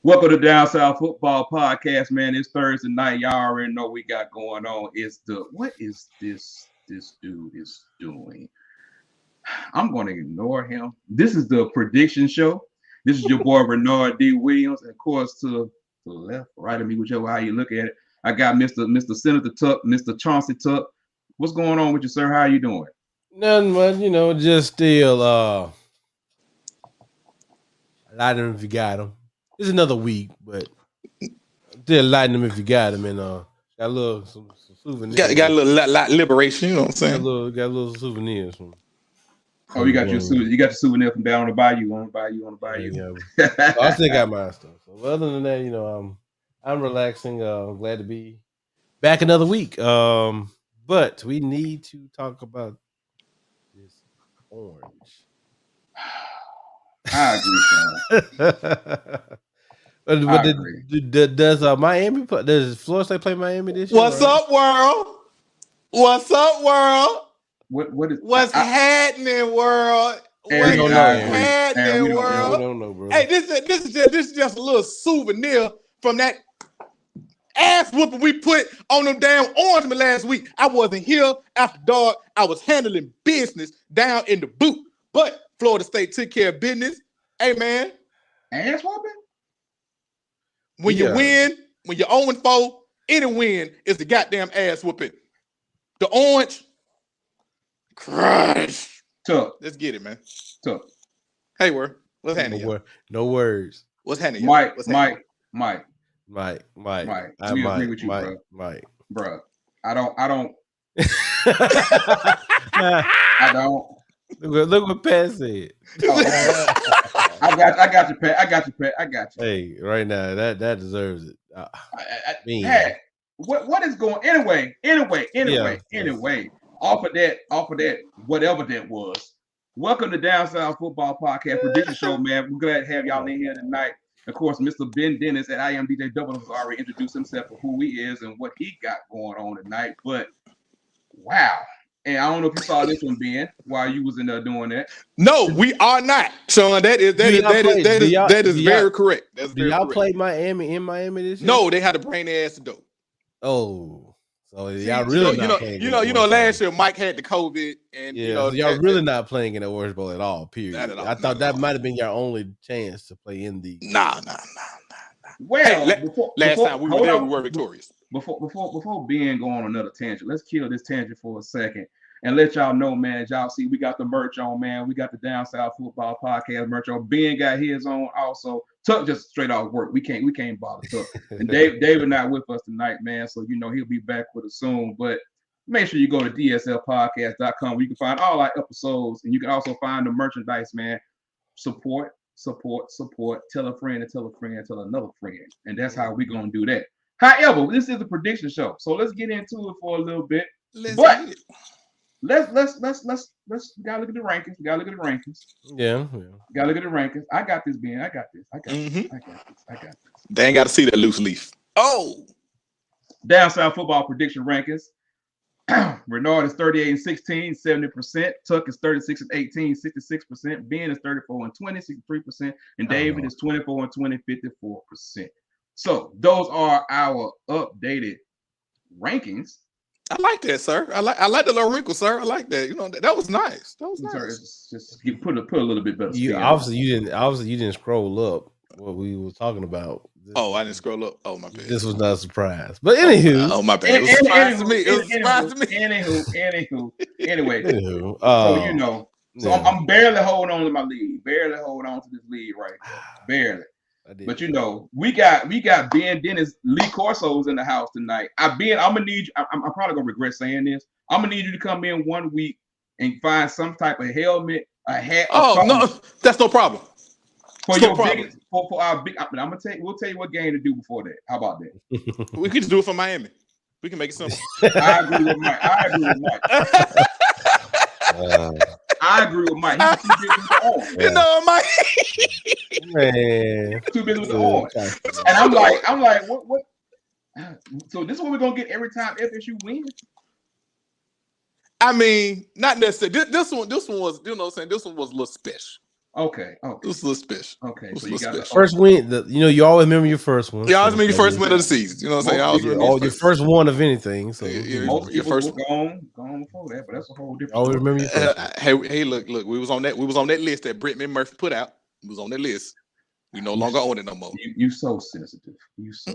Welcome to Down South Football Podcast, man. It's Thursday night. Y'all already know we got going on. What is this dude is doing? I'm going to ignore him. This is the prediction show. This is your boy Renard D. Williams, and of course to the left, right of me, whichever how you look at it. I got Mr. Senator Tuck, Mr. Chauncey Tuck. What's going on with you, sir? How you doing? Nothing much, just still lighting them if you got them. It's another week, but still lighting them if you got them, and got a little some souvenirs. Got a little liberation, you know what I'm saying? Got a little souvenirs from. Oh, you got your souvenir from down on the bayou, on the bayou. Yeah. So I still got my stuff. So other than that, I'm relaxing. I'm glad to be back another week. But we need to talk about this orange. I agree, Sean. Does Miami does Florida State play Miami this year? What's up, world? What's up, world? What's happening, world? What's happening, world? We don't know, bro. Hey, this is just a little souvenir from that ass whooping we put on them damn Orangemen last week. I wasn't here after dark. I was handling business down in the boot, but Florida State took care of business. Hey, man. Ass whooping? When you win, when you're 0-4, any win is the goddamn ass whooping. The orange, crush. Tuck. Let's get it, man. Tuck. Hey, what's happening? No words. What's happening? Mike. I agree with you, bro. Mike. Bro, I don't. I don't. Look what Pat said. I got you, Pat. I got you. Hey, right now that deserves it. Pat, what is going? Anyway. Off of that, whatever that was. Welcome to Down South Football Podcast prediction show, man. We're glad to have y'all in here tonight. Of course, Mr. Ben Dennis at I Am DJ Double has already introduced himself for who he is and what he got going on tonight. But wow. And I don't know if you saw this one, Ben, while you was in there doing that. No, we are not, Sean. That is very correct. Do y'all play Miami in Miami this year? No, they had to bring their ass to dope. Oh, so y'all really not playing? Last year Mike had the COVID, and y'all really not playing in the Orange Bowl at all. Period. I thought that might have been your only chance to play in the. Nah. Well, last time we were there, we were victorious. Before Ben go on another tangent, let's kill this tangent for a second and let y'all know, man. As y'all see, we got the merch on, man. We got the Down South Football Podcast merch on. Ben got his on also. Tuck just straight off work. We can't bother Tuck. And David not with us tonight, man. So he'll be back with us soon. But make sure you go to dslpodcast.com where you can find all our episodes, and you can also find the merchandise, man. Support. Tell a friend and tell a friend and tell another friend, and that's how we're gonna do that. However, this is a prediction show, so let's get into it for a little bit. Let's gotta look at the rankings. Yeah. Gotta look at the rankings. I got this, Ben. I got this. They ain't got to see that loose leaf. Oh, Down South Football prediction rankings. Renard is 38-16, 70%. Tuck is 36-18, 66%. Ben is 34-20, 63%. And David is 24-20, 54%. So those are our updated rankings. I like that, sir. I like the little wrinkle, sir. I like that. That was nice. Just put a little bit better. You didn't scroll up what we were talking about. I didn't scroll up. Oh, my bad. This was not a surprise. But anywho. Oh, my bad. It was a surprise to me. Anyway. So I'm barely holding on to my lead. Barely holding on to this lead right here. Barely. But we got Ben Dennis, Lee Corso's in the house tonight. I'm gonna need you. I'm probably gonna regret saying this. I'm gonna need you to come in 1 week and find some type of helmet, a hat. Oh no, that's no problem. For our big, we'll tell you what game to do before that. How about that? We could just do it for Miami. We can make it simple. I agree with Mike. I agree with Mike. He's too busy with the orange. Mike. Man. Too busy with the orange. And I'm like, what? So this is what we're gonna get every time FSU wins. I mean, not necessarily. This one was, this one was a little special. Okay. It was a little special. Okay. It was So a you little got the special. First win. You always remember your first one. Yeah, I was remember your first win of the season. You know what I'm saying? I always remember your first one of anything. So most your people first were gone before that, but that's a whole different always story. remember your first one. Hey, look, we was on that list that Brittman Murphy put out. We was on that list. We no longer own it no more. You so sensitive. You so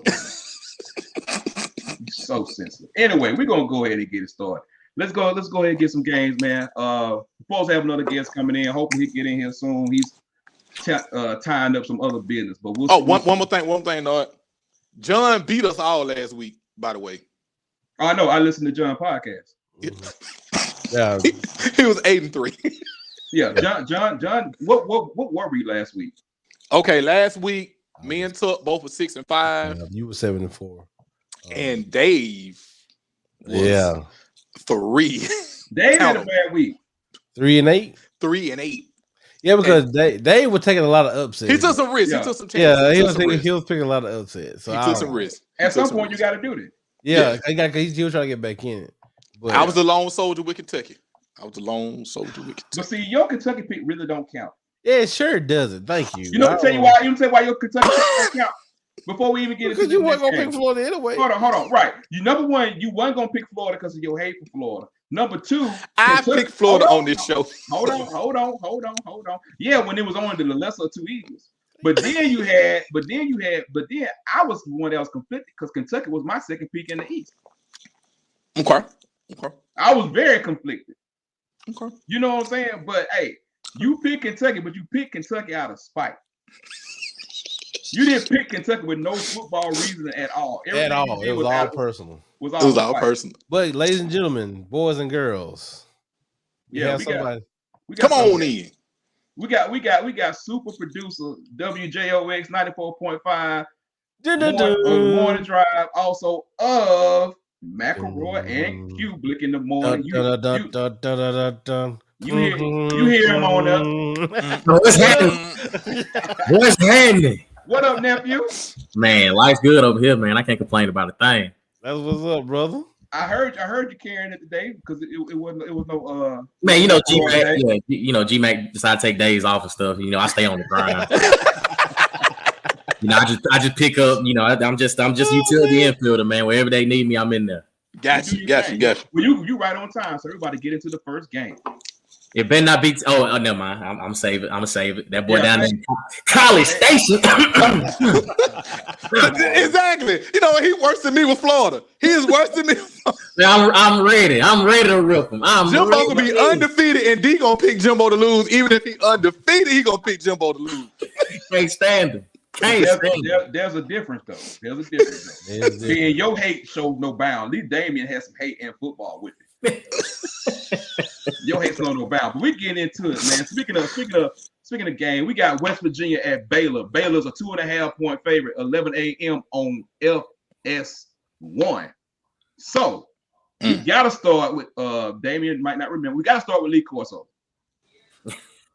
sensitive. Anyway, we're gonna go ahead and get it started. Let's go ahead and get some games, man. Supposed to have another guest coming in. Hopefully he get in here soon. He's tying up some other business, but we'll see. One more thing, Nard. John beat us all last week, by the way. I know. I listened to John podcast. Yeah, he was 8-3. Yeah, John. What were we last week? Okay, last week me and Tuck both were 6-5. you were 7-4, and Dave was 3. Dave had a bad week. 3-8. 3-8. Yeah, because Dave was taking a lot of upsets. He took some risks. Yeah. He took some chances. Yeah, he was picking a lot of upsets. So he took some risks. At some point, you got to do that. Yeah, he was trying to get back in it. But I was the lone soldier with Kentucky. But see, your Kentucky pick really don't count. Yeah, it sure doesn't. Thank you. You know, tell you why your Kentucky pick don't count. Before we even get into because you weren't gonna pick Florida anyway. Hold on. Right. Number one, you weren't gonna pick Florida because of your hate for Florida. Number two, I picked Florida on this show. Hold on. Yeah, when it was on the lesser of two evils. But then I was the one that was conflicted because Kentucky was my second pick in the East. Okay. I was very conflicted. Okay. You know what I'm saying? But hey, you pick Kentucky, but you pick Kentucky out of spite. You didn't pick Kentucky with no football reason at all. It was all personal. It was all personal. But ladies and gentlemen, boys and girls, we got come on in. We got super producer WJOX 94.5 morning drive, also of McElroy and Kublick in the morning. You hear him on there. What's happening? What up, nephew? Man, life's good over here, man. I can't complain about a thing. That's what's up, brother. I heard you carrying it today because it was no man, you know, G-Mac, G-Mac decided to take days off and stuff. You know, I stay on the grind. I just pick up, I'm just utility infielder, man. Wherever they need me, I'm in there. Got you. Well, you right on time, so everybody get into the first game. It better not be. Oh, never mind. I'm save it. I'm gonna save it. That boy down there in College Station. Exactly. You know, he worse than me with Florida. He is worse than me. I'm ready. I'm ready to rip him. Jimbo gonna be undefeated, and D gonna pick Jimbo to lose. Even if he undefeated, he gonna pick Jimbo to lose. Can't stand him. There's a difference though. See, your hate shows no bounds. At least Damien has some hate in football with it. Your hate's no bounds. But we get into it, man. Speaking of game, we got West Virginia at Baylor. Baylor's a 2.5-point favorite, 11 a.m. on FS1. So we gotta start with Damien might not remember. We gotta start with Lee Corso.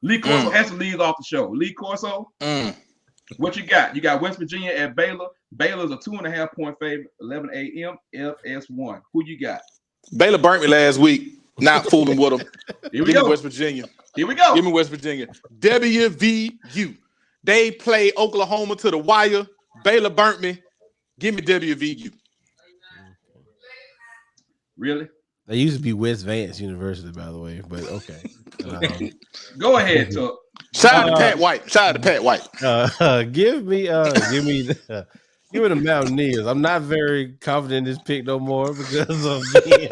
Lee Corso has to lead off the show. Lee Corso. What you got? You got West Virginia at Baylor. Baylor's a 2.5-point favorite, 11 a.m. FS1. Who you got? Baylor burnt me last week. Not fooling with them. Here we go. West Virginia. Here we go. Give me West Virginia. WVU. They play Oklahoma to the wire. Baylor burnt me. Give me WVU. Really? They used to be West Vance University, by the way, but okay. Go ahead, Tuck. Shout out to Pat White. Give me the Mountaineers. I'm not very confident in this pick no more because of being.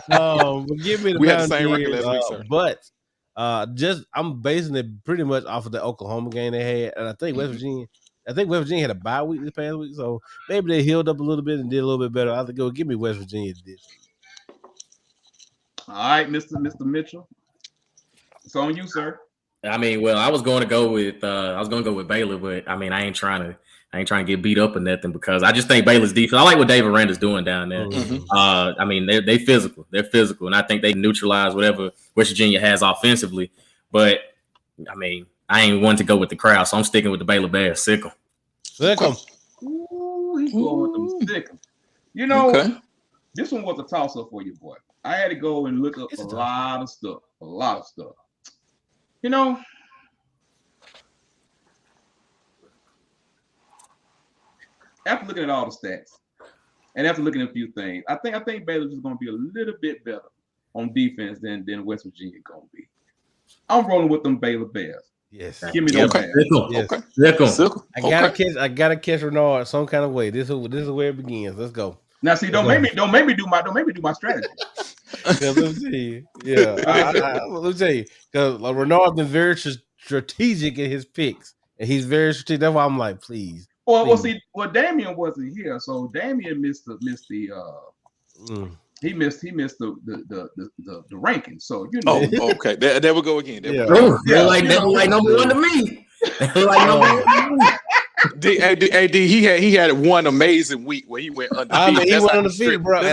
But give me the we Mountaineers. Had the same record last week, sir. But I'm basing it pretty much off of the Oklahoma game they had, and I think West Virginia had a bye week this past week, so maybe they healed up a little bit and did a little bit better. I think give me West Virginia this week. All right, Mr. Mitchell. It's on you, sir. I mean, well, I was going to go with Baylor, but I mean, I ain't trying to get beat up or nothing because I just think Baylor's defense. I like what Dave Aranda's doing down there. Mm-hmm. I mean, they're physical. They're physical, and I think they neutralize whatever West Virginia has offensively. But I mean, I ain't one to go with the crowd, so I'm sticking with the Baylor Bears. Sick 'em. Ooh, he's going with them sick 'em. You know, This one was a toss-up for you, boy. I had to go and look up a lot of stuff. You know, after looking at all the stats, and after looking at a few things, I think Baylor's is going to be a little bit better on defense than West Virginia going to be. I'm rolling with them Baylor Bears. Yes. Give me those Bears. Yes. I gotta catch Renard some kind of way. This is where it begins. Let's go. Now, see, don't make me do my strategy. Let me tell you, let me tell you, because Renard's been very strategic in his picks, and he's very strategic. That's why I'm like, please. Well, Damian wasn't here, so Damian missed the he missed the ranking. So you know. Oh, okay. There we go again. They're like number one to me. AD, he had one amazing week where he went undefeated. I mean, he went undefeated, bro. We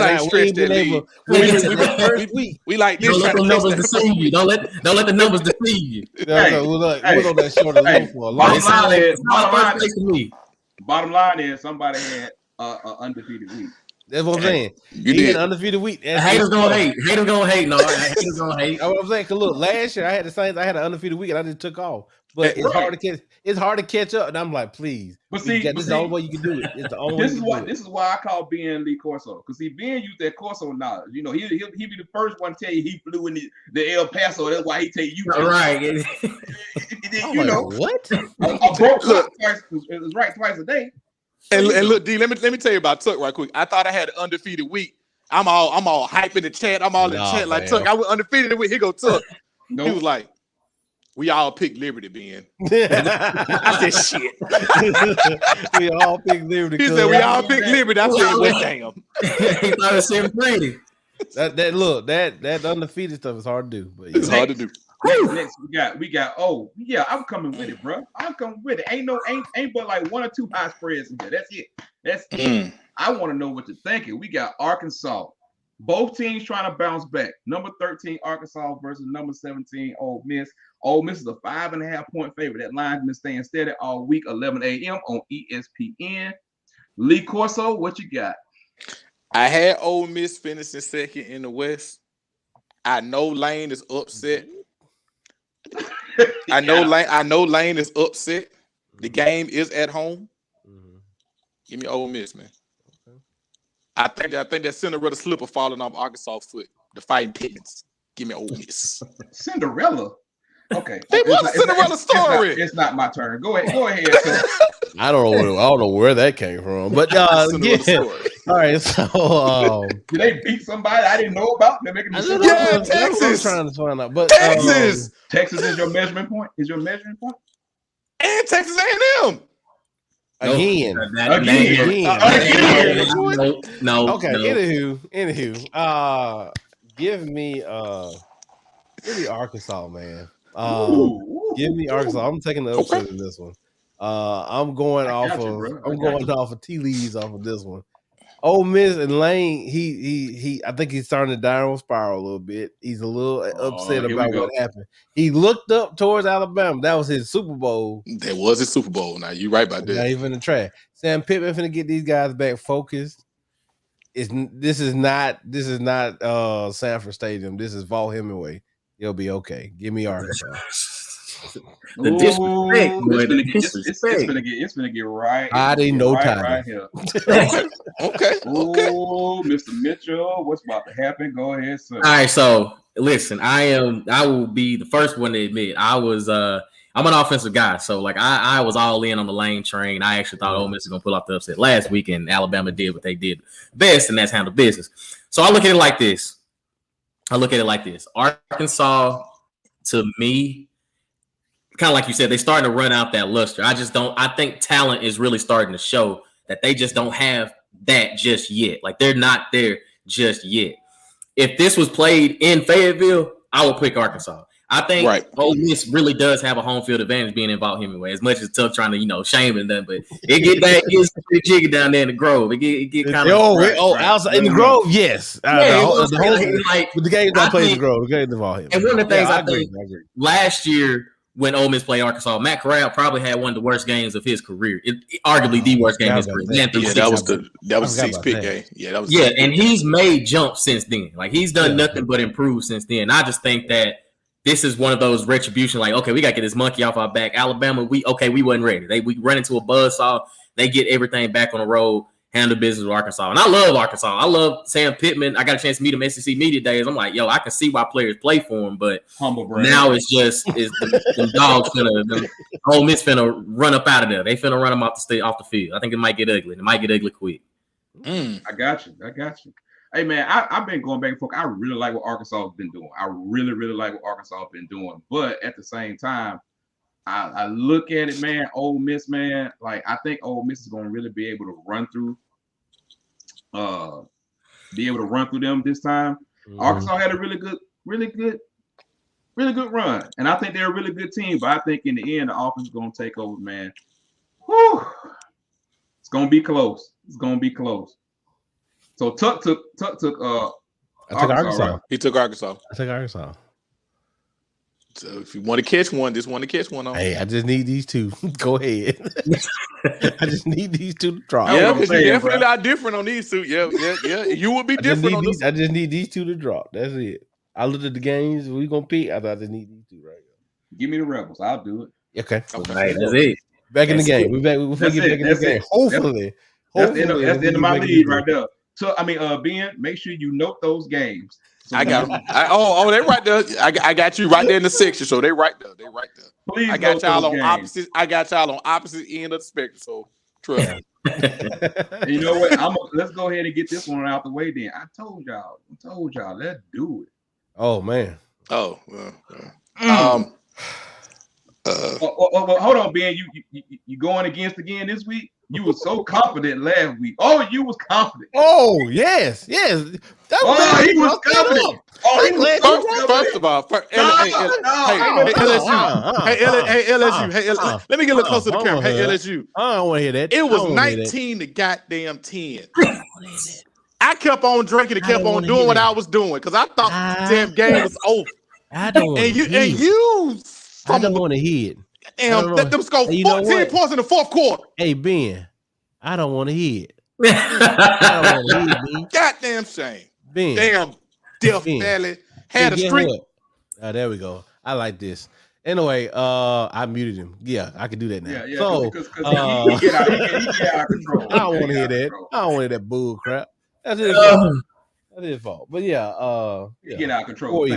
like this. Don't let the numbers deceive you. Don't let the numbers deceive you. Bottom line is somebody had an undefeated week. That's what I'm saying. He had an undefeated week. Haters gonna hate. Haters gonna hate. No, haters gonna hate. That's what I'm saying. Cause look, last year I had the Saints. I had an undefeated week, and I just took off. But it's hard to catch. It's hard to catch up, and I'm like, please. But see, this is the only way you can do it. It's the only way. This is why I call Ben Lee Corso, because see, Ben used that Corso knowledge. You know, he'll be the first one to tell you he flew in the El Paso. That's why he tell you. Right. You like, know what? A broke clock is right twice a day. And look, D, let me tell you about Tuck right quick. I thought I had an undefeated week. I'm all hype in the chat. I'm all in the chat like Tuck. I was undefeated week. Here go Tuck. Nope. He was like, "We all picked Liberty, Ben." I said, "Shit." We all picked Liberty. He said, "We all picked Liberty." I said, "Well, damn." He thought it was Brady. That undefeated stuff is hard to do, but it's hard to do. Next we got. Oh yeah, I'm coming with it, bro. I'm coming with it. Ain't but like one or two high spreads in there. That's it. I want to know what you're thinking. We got Arkansas. Both teams trying to bounce back. Number 13 Arkansas versus number 17 Ole Miss. Ole Miss is a 5.5 point favorite. That line's been staying steady all week. 11 a.m. on ESPN. Lee Corso, what you got? I had Ole Miss finishing second in the West. I know Lane is upset. I know Lane is upset. The game is at home. Give me Ole Miss, man. Okay. I think that Cinderella slipper falling off Arkansas' foot. The Fighting Pickens. Give me Ole Miss. Cinderella. Okay. It was a Cinderella story. It's not my turn. Go ahead. I don't know where that came from, but yeah. All right, so did they beat somebody I didn't know about? They're making Texas. I'm trying to find out, but Texas. Texas is your measurement point. And Texas A&M. Again. No. Okay. Anywho. Give me Arkansas, man. Give me Arkansas. I'm taking the upset in this one. I'm going off of tea leaves off of this one. Ole Miss and Lane, I think he's starting to downward spiral a little bit. He's a little upset about what happened. He looked up towards Alabama. That was his Super Bowl. That was his Super Bowl. Now you're right about that. Not even the track. Sam Pittman finna get these guys back focused. This is not Sanford Stadium. This is Vaught Hemingway. He'll be okay. Give me Arkansas. The disrespect, it's gonna get right. I didn't know time. Right here. Okay. Oh, Mr. Mitchell, what's about to happen? Go ahead, sir. All right, so listen, I will be the first one to admit I'm an offensive guy, so like I was all in on the Lane train. I actually thought Ole Miss was gonna pull off the upset last week, and Alabama did what they did best, and that's handle business. So I look at it like this. Arkansas, to me, kind of like you said, they starting to run out that luster. I think talent is really starting to show that they just don't have that just yet. Like they're not there just yet. If this was played in Fayetteville, I would pick Arkansas. I think Ole Miss really does have a home field advantage being in Vaught Hemingway. As much as tough trying to shame and done, but it gets jiggy down there in the Grove. It get kind of outside in the Grove, yes. The games don't play in the Grove. The games involve him. And one of the things I think last year when Ole Miss played Arkansas, Matt Corral probably had one of the worst games of his career. Arguably the worst game of his career. That was the 6-pick game. Yeah, and he's made jumps since then. Like he's done nothing but improve since then. I just think that this is one of those retribution. Like, okay, we got to get this monkey off our back. Alabama, we wasn't ready. We run into a buzzsaw. they get everything back on the road, handle business with Arkansas. And I love Arkansas. I love Sam Pittman. I got a chance to meet him SEC Media Days. I'm like, yo, I can see why players play for him, but now it's just the dogs finna, Ole Miss finna run up out of there. They finna run them off the field. I think it might get ugly. It might get ugly quick. I got you. Hey man, I've been going back and forth. I really like what Arkansas has been doing. I really, really like what Arkansas has been doing. But at the same time, I look at it, man. Ole Miss, man. Like I think Ole Miss is going to really be able to run through them this time. Arkansas had a really good run, and I think they're a really good team. But I think in the end, the offense is going to take over, man. Whew. It's going to be close. So Tuck took Arkansas. Right? He took Arkansas. I took Arkansas. So if you want to catch one, just want to catch one on. Hey, I just need these two. Go ahead. I just need these two to drop. Yeah, because you definitely are different on these two. Yeah. You would be different on this. I just need these two to drop. That's it. I looked at the games we gonna pick. I thought I just need these two right now. Give me the Rebels. I'll do it. Okay. Right, that's it. Back in the game. We'll get back in the game. Hopefully. That's the end of my lead right there. So Ben, make sure you note those games. So I got them. They right there. I got you right there in the section. So they right there. Please, I got y'all on opposite. I got y'all on opposite end of the spectrum. So trust me. You know what? Let's go ahead and get this one out the way. Then I told y'all. Let's do it. Oh man. Oh. Hold on, Ben. You going against again this week? You were so confident last week. Oh, you was confident. Oh, yes. He was confident. First of all, LSU. Let me get a little closer to the camera. Hey, LSU. I don't want to hear that. It was 19 to goddamn 10. I kept on drinking and kept on doing what I was doing because I thought the damn game was over. I don't want to hear it. I don't want to hear it. Damn, let them score 14 points in the fourth quarter. Hey, Ben, I don't want to hear it. I don't want to hear it, Ben. Goddamn shame. Ben. Damn, Death Valley had a streak. There we go. I like this. Anyway, I muted him. Yeah, I can do that now. Yeah. So, he get out of control. I don't want to hear that. I don't want to hear that bull crap. That's his fault. That's his fault. But yeah, get out of control.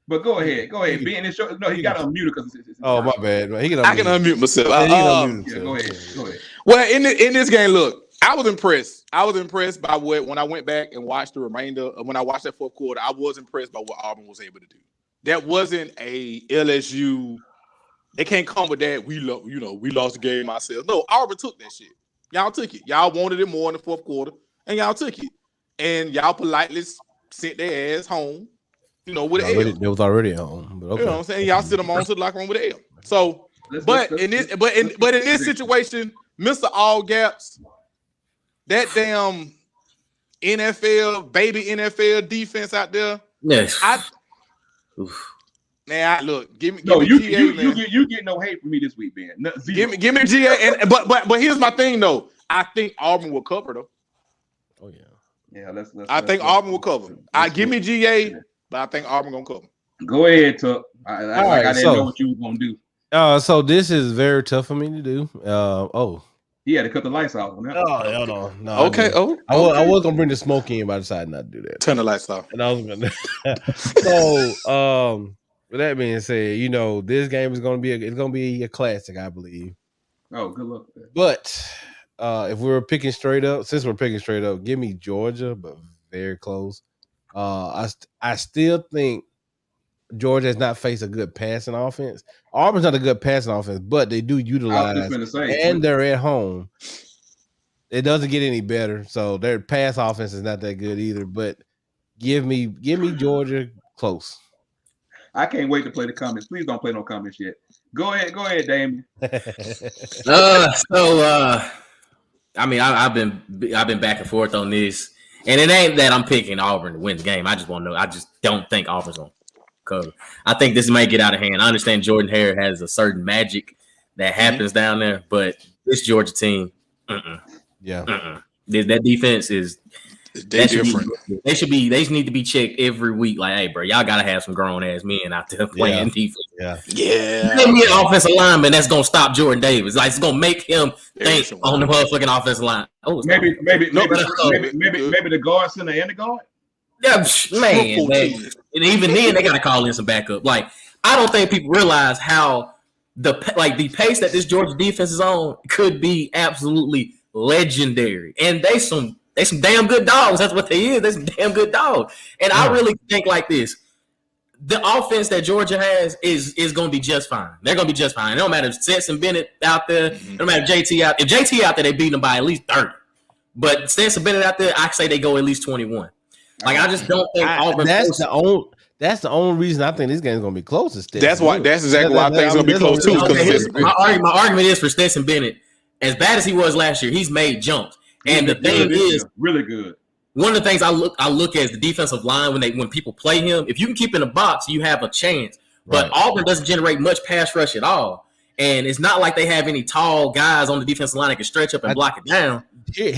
But go ahead. Ben, it's your, no, he got to unmute it because it's oh, my bad. I can unmute myself. Go ahead. Well, in this game, look, I was impressed. By when I went back and watched the remainder. When I watched that fourth quarter, I was impressed by what Auburn was able to do. That wasn't a LSU. It can't come with that. We lost the game ourselves. No, Auburn took that shit. Y'all took it. Y'all wanted it more in the fourth quarter, and y'all took it. And y'all politely sent their ass home. With an L. They was already at home. But okay. You know what I'm saying? Y'all sit them on to the locker room with an L. So, in this situation, Mr. All Gaps, that damn NFL defense out there. Yes. Look, give me you GA, you get no hate from me this week, Ben. No, give me GA, but here's my thing though. I think Auburn will cover though. Oh yeah. Yeah, I think Auburn will cover. Give me GA. But I think Auburn gonna cover. Go ahead, Tuck. I didn't know what you were gonna do. So this is very tough for me to do. He had to cut the lights off on that. Oh no. Okay. I was gonna bring the smoke in, but I decided not to do that. Turn the lights off. And I was gonna. So, with that being said, this game is gonna be a classic, I believe. Oh, good luck with that. But if we're picking straight up, give me Georgia, but very close. I still think Georgia has not faced a good passing offense. Auburn's not a good passing offense, but they do utilize, and they're at home. It doesn't get any better, so their pass offense is not that good either. But give me Georgia close. I can't wait to play the comments. Please don't play no comments yet. Go ahead, Damien. I've been back and forth on this. And it ain't that I'm picking Auburn to win the game. I just want to know. I just don't think Auburn's going to cover. I think this might get out of hand. I understand Jordan Hare has a certain magic that happens down there, but this Georgia team, yeah, that defense is They different. They just need to be checked every week. Like, hey, bro, y'all gotta have some grown ass men out there playing defense. Yeah. Give me an offensive lineman that's gonna stop Jordan Davis. Like, it's gonna make him think on the motherfucking offensive line. Oh, maybe the guard center and the guard. Yeah, man. And even then, they gotta call in some backup. Like, I don't think people realize how the pace that this Georgia defense is on could be absolutely legendary. And they some damn good dogs. That's what they is. They some damn good dogs. And I really think like this. The offense that Georgia has is going to be just fine. They're going to be just fine. It don't matter if Stetson Bennett out there. It don't matter if JT out. If JT out there, they beat them by at least 30. But Stetson Bennett out there, I say they go at least 21. Like, I just don't think Auburn. That's the only reason I think this game's going to be close. That's exactly why I think it's going to be close too. My argument is for Stetson Bennett. As bad as he was last year, he's made jumps. And the thing is, really good. One of the things I look at is the defensive line when people play him. If you can keep in the box, you have a chance. But Auburn doesn't generate much pass rush at all, and it's not like they have any tall guys on the defensive line that can stretch up and block it down. I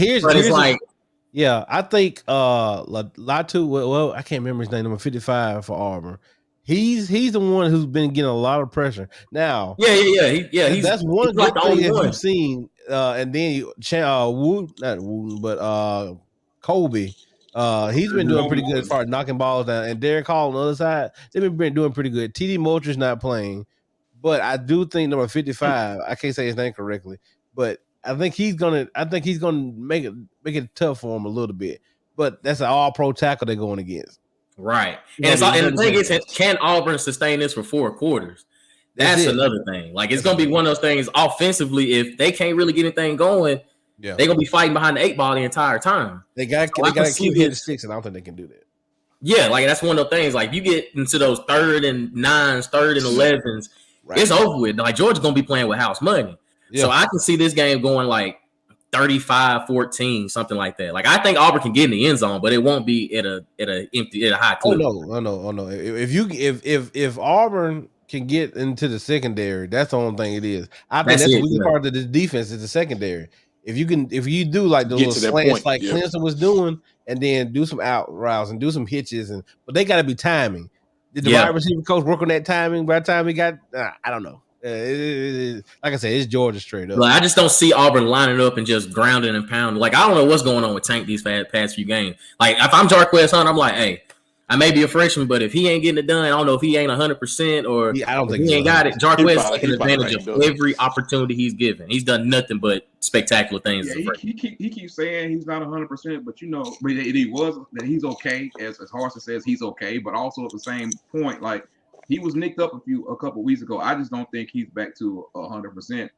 think Latu. Well, I can't remember his name. Number 55 for Auburn. He's the one who's been getting a lot of pressure now. That's one good thing that you've seen. And then Kobe. He's been doing pretty good as far as knocking balls down. And Derek Hall on the other side, they've been doing pretty good. TD Moultry's not playing, but I do think number 55. I can't say his name correctly, but I think he's gonna make it tough for him a little bit. But that's an all-pro tackle they're going against. Right. And the thing is, can Auburn sustain this for 4 quarters? That's another thing. Like, it's going to be one of those things offensively. If they can't really get anything going, they're going to be fighting behind the 8 ball the entire time. They got to keep hitting 6, and I don't think they can do that. Yeah, like, that's one of those things. Like, you get into those 3rd and 9s, 3rd and 11s, it's over with. Like, Georgia's going to be playing with house money. Yeah. So I can see this game going like 35-14, something like that. Like, I think Auburn can get in the end zone, but it won't be at a high clip. Oh no. If Auburn can get into the secondary, that's the only thing it is. I think that's the weak part of this defense is the secondary. If you do like the little slants like Clemson was doing, and then do some out routes and do some hitches, but they got to be timing. Did the wide receiver coach work on that timing by the time he got? I don't know. Like I said, it's Georgia straight up. I just don't see Auburn lining up and just grounding and pounding. Like, I don't know what's going on with Tank these past few games. Like, if I'm Jarquez Hunt, I'm like, hey, I may be a freshman, but if he ain't getting it done, I don't know if he ain't 100% or I don't think he ain't got it. Jarquez is taking advantage of every opportunity he's given. He's done nothing but spectacular things. Yeah, he keeps saying he's not 100%, but that he's okay. As Harsin says, he's okay, but also at the same point, like, he was nicked up a couple weeks ago. I just don't think he's back to 100%.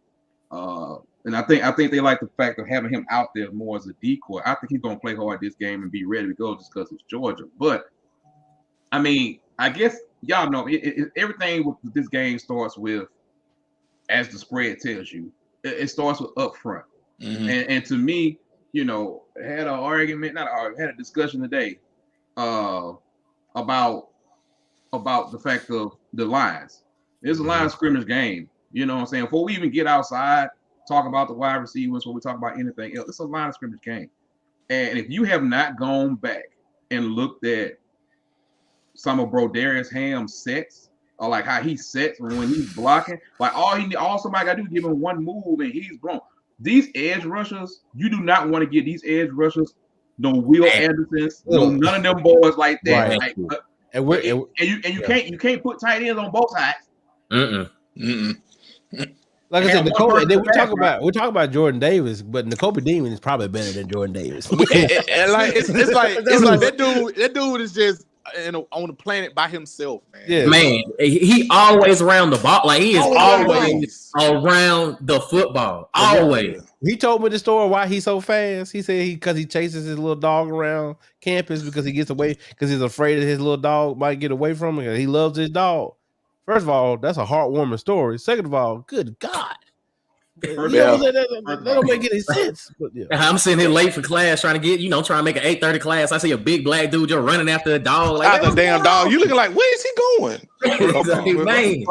And I think they like the fact of having him out there more as a decoy. I think he's gonna play hard this game and be ready to go just because it's Georgia. But I mean, I guess y'all know everything with this game starts with, as the spread tells you, it starts with up front. Mm-hmm. And to me, had a discussion today about the fact of the lines. It's a line scrimmage game. You know what I'm saying? Before we even get outside, talk about the wide receivers, before we talk about anything else, it's a line scrimmage game. And if you have not gone back and looked at some of Broderius Ham's sets, or like how he sets when he's blocking, like all somebody gotta do is give him one move and he's blown. These edge rushers, you do not want to get these edge rushers no Will Andersons, no none of them boys like that. Right. Like, you can't put tight ends on both sides. Like I said, we talk about Jordan Davis, but Nakobe Dean is probably better than Jordan Davis. It's like that dude is just on the planet by himself, man. Yeah. Man, he always around the ball. Like, he is always around the football. Always. He told me the story why he's so fast. He said because he chases his little dog around campus because he gets away because he's afraid that his little dog might get away from him. He loves his dog. First of all, that's a heartwarming story. Second of all, good God. That don't make any sense. But I'm sitting here late for class trying to make an 8:30 class. I see a big black dude just running after a dog. Like, after a damn dog. You looking like, where is he going? Man.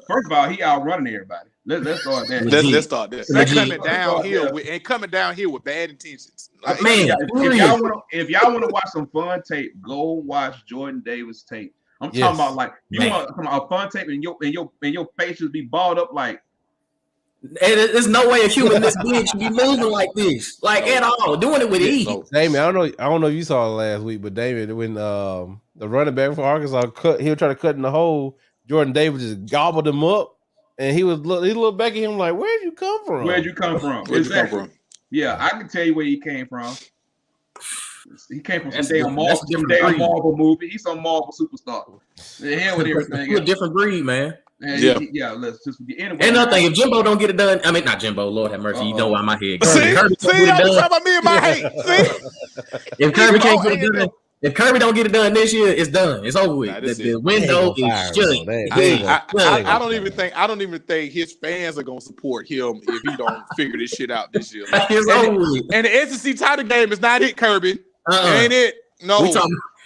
First of all, he outrunning everybody. Let's start that. Let's start that. They're coming down here with bad intentions. Like, Man, if y'all want to watch some fun tape, go watch Jordan Davis tape. I'm talking about like you want a fun tape and your face should be balled up like. There's no way a human this big should be moving like this, like at all. Doing it with ease. Damien, I don't know if you saw it last week, but David, when the running back for Arkansas he was trying to cut in the hole, Jordan Davis just gobbled him up, and he looked back at him like, "Where'd you come from? Where'd you come from? Yeah, I can tell you where he came from. He came from some damn Marvel movie. He's some Marvel superstar. The hell with everything. He's a different breed, man. Yeah. Let's just anyway. And another thing, if Jimbo don't get it done, I mean not Jimbo, Lord have mercy, you know why my head. See, y'all talking about me and my hate. See, if Kirby can't get it done, if Kirby don't get it done this year, it's done. It's over with. The window is shut. I don't even think his fans are gonna support him if he don't figure this shit out this year. And the SEC title game is not it, Kirby. Ain't it? No.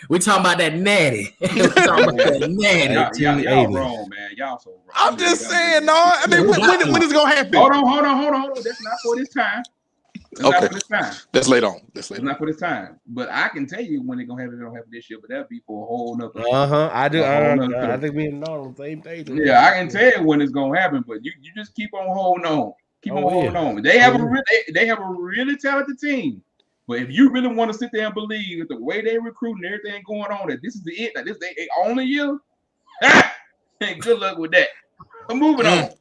We talking about that natty. Y'all wrong, man. Y'all so wrong. I'm just saying, no. I mean, when is it gonna happen? Hold on. That's not for this time. Not for this time. That's later on. It's not for this time. But I can tell you when it's gonna happen. It don't happen this year, but that'll be for a whole nother. I do. I think we and on the same page. Yeah, I can tell you when it's gonna happen, but you just keep on holding on. Holding on. They have a really talented team. But if you really want to sit there and believe that the way they recruit and everything going on, that this is it, that this they only year, good luck with that. I'm moving on.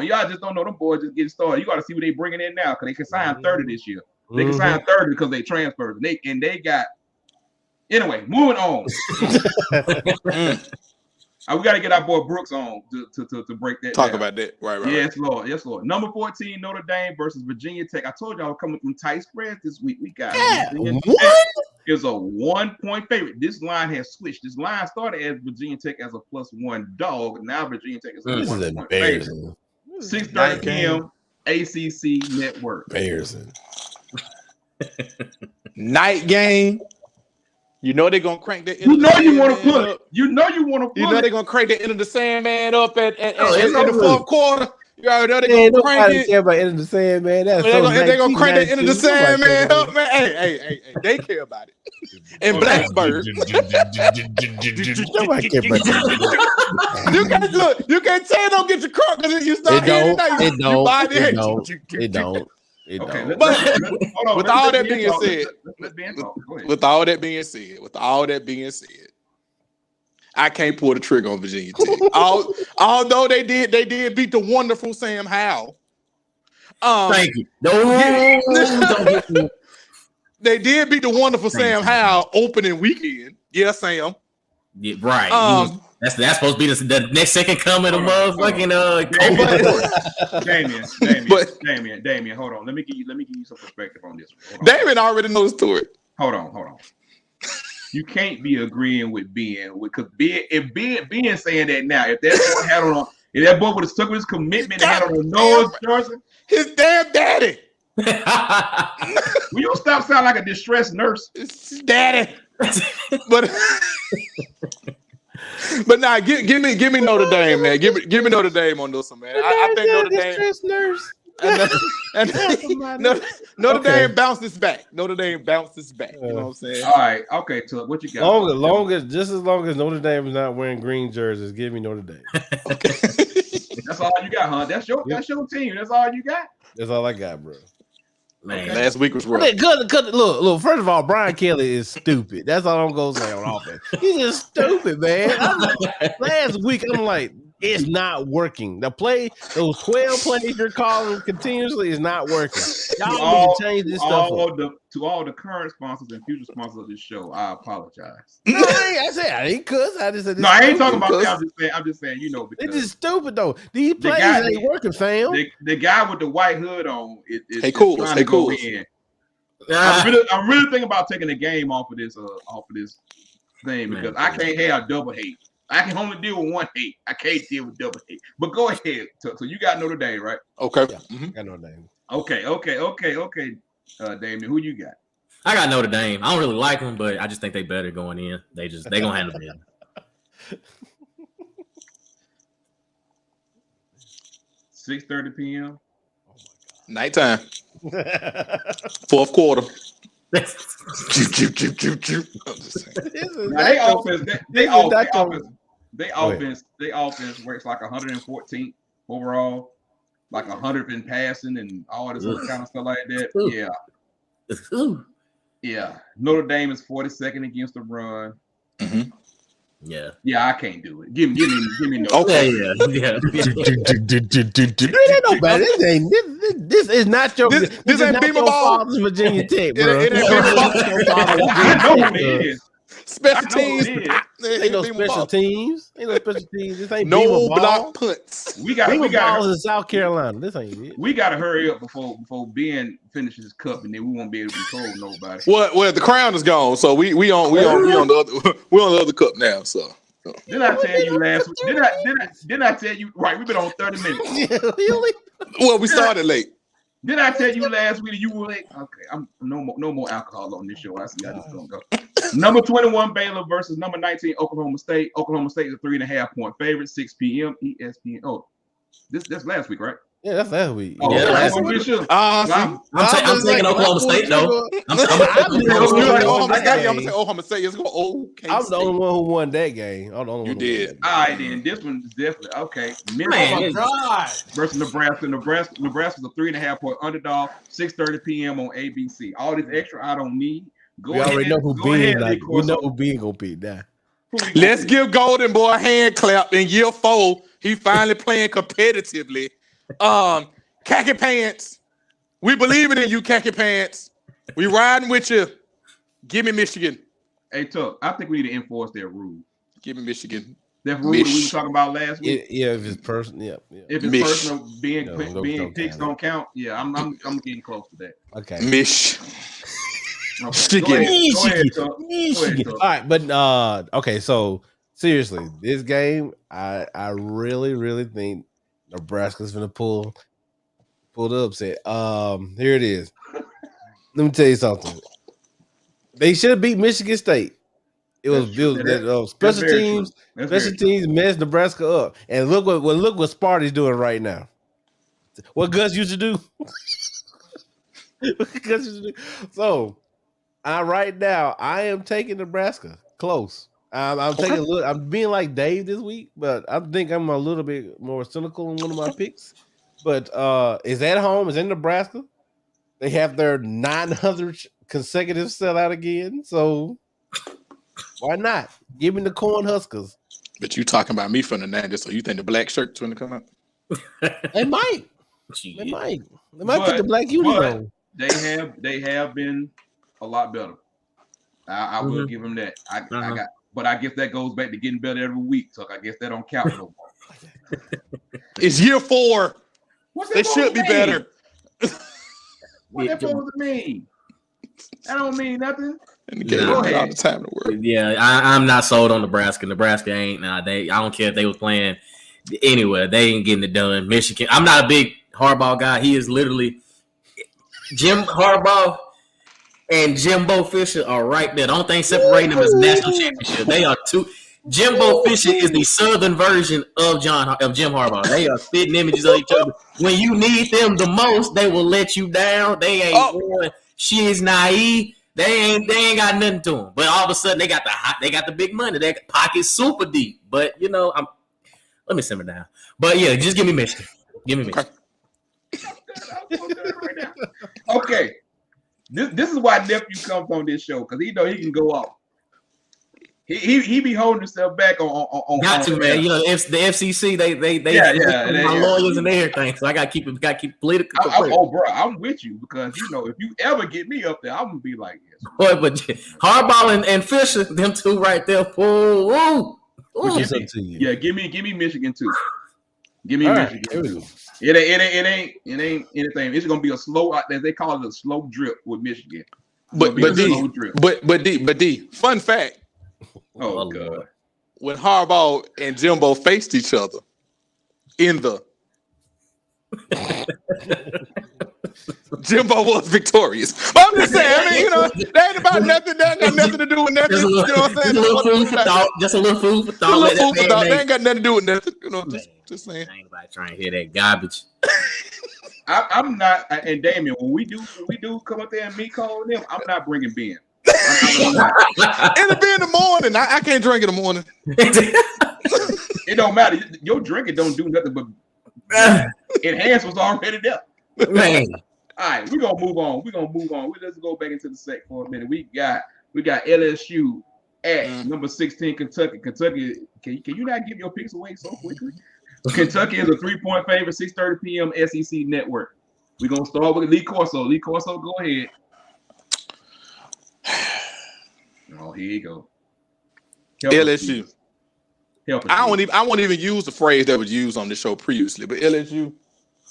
Y'all just don't know them boys just getting started. You got to see what they bringing in now because they can sign 30 this year. They can sign 30 because they transferred. They got. Anyway, moving on. We got to get our boy Brooks on to break that. Talk about that. Right. Yes, Lord. Number 14, Notre Dame versus Virginia Tech. I told y'all coming from tight spreads this week. We got Virginia Tech is a 1-point favorite. This line has switched. This line started as Virginia Tech as a +1 dog. Now Virginia Tech is a 1-point favorite. 6:30 p.m. ACC Network. Embarrassing. Night game. You know they're gonna crank that. You know you want to put it. You know they're gonna crank the end of the Sandman up in the fourth quarter. You already know they're gonna crank it. Care about end of the Sandman. That's they're gonna crank the end of the Sandman up, man. Hey, they care about it. And Blacksburg. You can't say don't get your crunk because you start hearing it. It don't. Okay, but with all that being said, I can't pull the trigger on Virginia Tech. Although they did beat the wonderful Sam Howell. Thank you. They did beat the wonderful Sam Howell opening weekend. Yeah, Sam. Yeah, right. That's supposed to be the next second coming of motherfucking Damien, hold on. Let me give you some perspective on this one. Damien already knows the story. Hold on. You can't be agreeing with Ben because if Ben saying that now, if that boy would have stuck with his commitment and had on the nose, Johnson, his damn daddy. Will you stop sounding like a distressed nurse? It's his daddy. But nah, give me Notre Dame, man. Give me Notre Dame on this one, man. I think Notre Dame. Nurse. Notre Dame bounces back. Notre Dame bounces back. You know what I'm saying? All right. Okay. So what you got? Just as long as Notre Dame is not wearing green jerseys, give me Notre Dame. Okay. That's all you got, huh? That's your team. That's all you got. That's all I got, bro. Man, last week was rough. Look. First of all, Brian Kelly is stupid. That's all I'm gonna say on offense. He's just stupid, man. Last week, I'm like, it's not working. Those 12 plays you're calling continuously is not working. Y'all need to change this stuff up. To all the current sponsors and future sponsors of this show, I apologize. No, I ain't cuss. I just said I ain't talking about that. I'm just saying, because it's just stupid though. These plays ain't working, fam. The guy with the white hood on is cool. trying to go in. I'm really thinking about taking the game off of this thing because I can't have double hate. I can only deal with one hate. I can't deal with double hate. But go ahead. So you got Notre Dame, right? Okay. Yeah, got Notre Dame. Okay. Damien, who you got? I got Notre Dame. I don't really like them, but I just think they better going in. They gonna handle it. 6:30 p.m. Nighttime. Fourth quarter. Choo, choo, choo, choo, choo. I'm just saying. Now, they offense works like 114 overall, like 100 in passing and all this other kind of stuff like that. Yeah. Notre Dame is 42nd against the run. Mm-hmm. Yeah, I can't do it. Give me no. Okay. Yeah. This is not your. This is ain't not Beamer your ball. father's Virginia Tech, bro. It ain't Beamer ball. I know who it is. Special teams. Ain't no special teams. Ain't no special teams. This ain't No Beamer block ball. punts. We got balls in South Carolina. This ain't it. We got to hurry up before Ben finishes his cup, and then we won't be able to control nobody. Well, the crown is gone, so we on the other cup now. So did I tell you last week? Did I tell you? Right, we've been on 30 minutes. Really? Well, we started late. Did I tell you last week that you were late? Okay, I'm no more alcohol on this show. I see how this is gonna go. Number 21 Baylor versus number 19 Oklahoma State. Oklahoma State is a 3.5 point favorite. 6 p.m. ESPN. Oh, that's last week, right? Yeah, that's last week. Oh, Yeah, last last week. I'm taking Oklahoma State though. I'm taking Oklahoma State. I'm gonna say Oklahoma State. It's going okay. I'm the only one who won that game. I'm the only You one. did. All right, then this one is definitely okay. Man, God. Versus Nebraska. Nebraska's a 3.5 point underdog. 6:30 p.m. on ABC. All this extra I don't need. We already know who being like. We know who being gonna be now. Let's give Golden Boy a hand clap in year 4. He finally playing competitively. Khaki Pants. We believe in you, Khaki Pants. We riding with you. Give me Michigan. Hey, Tuck, I think we need to enforce their rule. Give me Michigan. That rule that we were talking about last week. Yeah, if it's personal, yeah. If it's personal, being picks don't count. Yeah, I'm getting close to that. Okay. Mish. Okay. Go ahead, Tuck. All right, but okay, so seriously, this game, I really think Nebraska's gonna pull the upset. Here it is. Let me tell you something. They should have beat Michigan State. It was special teams. Special teams messed Nebraska up, and look what Sparty's doing right now. What Gus used to do. So, right now I am taking Nebraska close. I'm taking a little. I'm being like Dave this week, but I think I'm a little bit more cynical in one of my picks. But it's at home. It's in Nebraska. They have their 900th consecutive sellout again. So why not? Give me the Cornhuskers. But you talking about me from the 90s, so you think the black shirt's going to come out? They might. They might put the black uni on. They have been a lot better. I will give them that. But I guess that goes back to getting better every week. So I guess that don't count no more. It's year 4. They should be better. What that supposed to mean? That don't mean nothing. All the time in the world. Yeah, I'm not sold on Nebraska. Nebraska ain't. I don't care if they was playing anywhere. They ain't getting it done. Michigan. I'm not a big Harbaugh guy. He is literally Jim Harbaugh and Jimbo Fisher are right there. The only thing separating them is national championship. They are two. Jimbo Fisher is the southern version of Jim Harbaugh. They are spitting images of each other. When you need them the most, they will let you down. They ain't going. She is naive. They ain't got nothing to them. But all of a sudden, they got the big money. They got pockets super deep. But let me simmer down. But yeah, just give me Michigan. Give me Michigan. Okay. This is why nephew comes on this show, because he know he can go off. He be holding himself back on got to, man. If the FCC they my lawyers and everything, so I got to keep political. Bro, I'm with you, because if you ever get me up there, I'm gonna be like this. Boy, but Harbaugh and Fisher, them two right there. Ooh. Yeah, give me Michigan too. Give me Michigan too. It ain't anything. It's gonna be a slow, as they call it, a slow drip with Michigan. But D, fun fact. Oh God! When Harbaugh and Jimbo faced each other in the Jimbo was victorious. But I'm just saying, that ain't about nothing. That ain't got nothing to do with nothing. You know what I'm saying? Just a little food for thought. They ain't got nothing to do with nothing. Just saying. Ain't nobody trying to hear that garbage. I'm not, and Damien, when we do come up there and meet Cole and them, I'm not bringing Ben. I'm not. It'll be in the morning. I can't drink in the morning. It don't matter. Your drinking don't do nothing but enhance what's already there. Man. All right, we're gonna move on. Let's go back into the sec for a minute. We got LSU at number 16, Kentucky. Kentucky, can you not give your picks away so quickly? Kentucky is a 3-point favorite, 6:30 p.m. SEC Network. We're gonna start with Lee Corso. Lee Corso, go ahead. Oh, here you go. LSU. I won't even use the phrase that was used on the show previously, but LSU,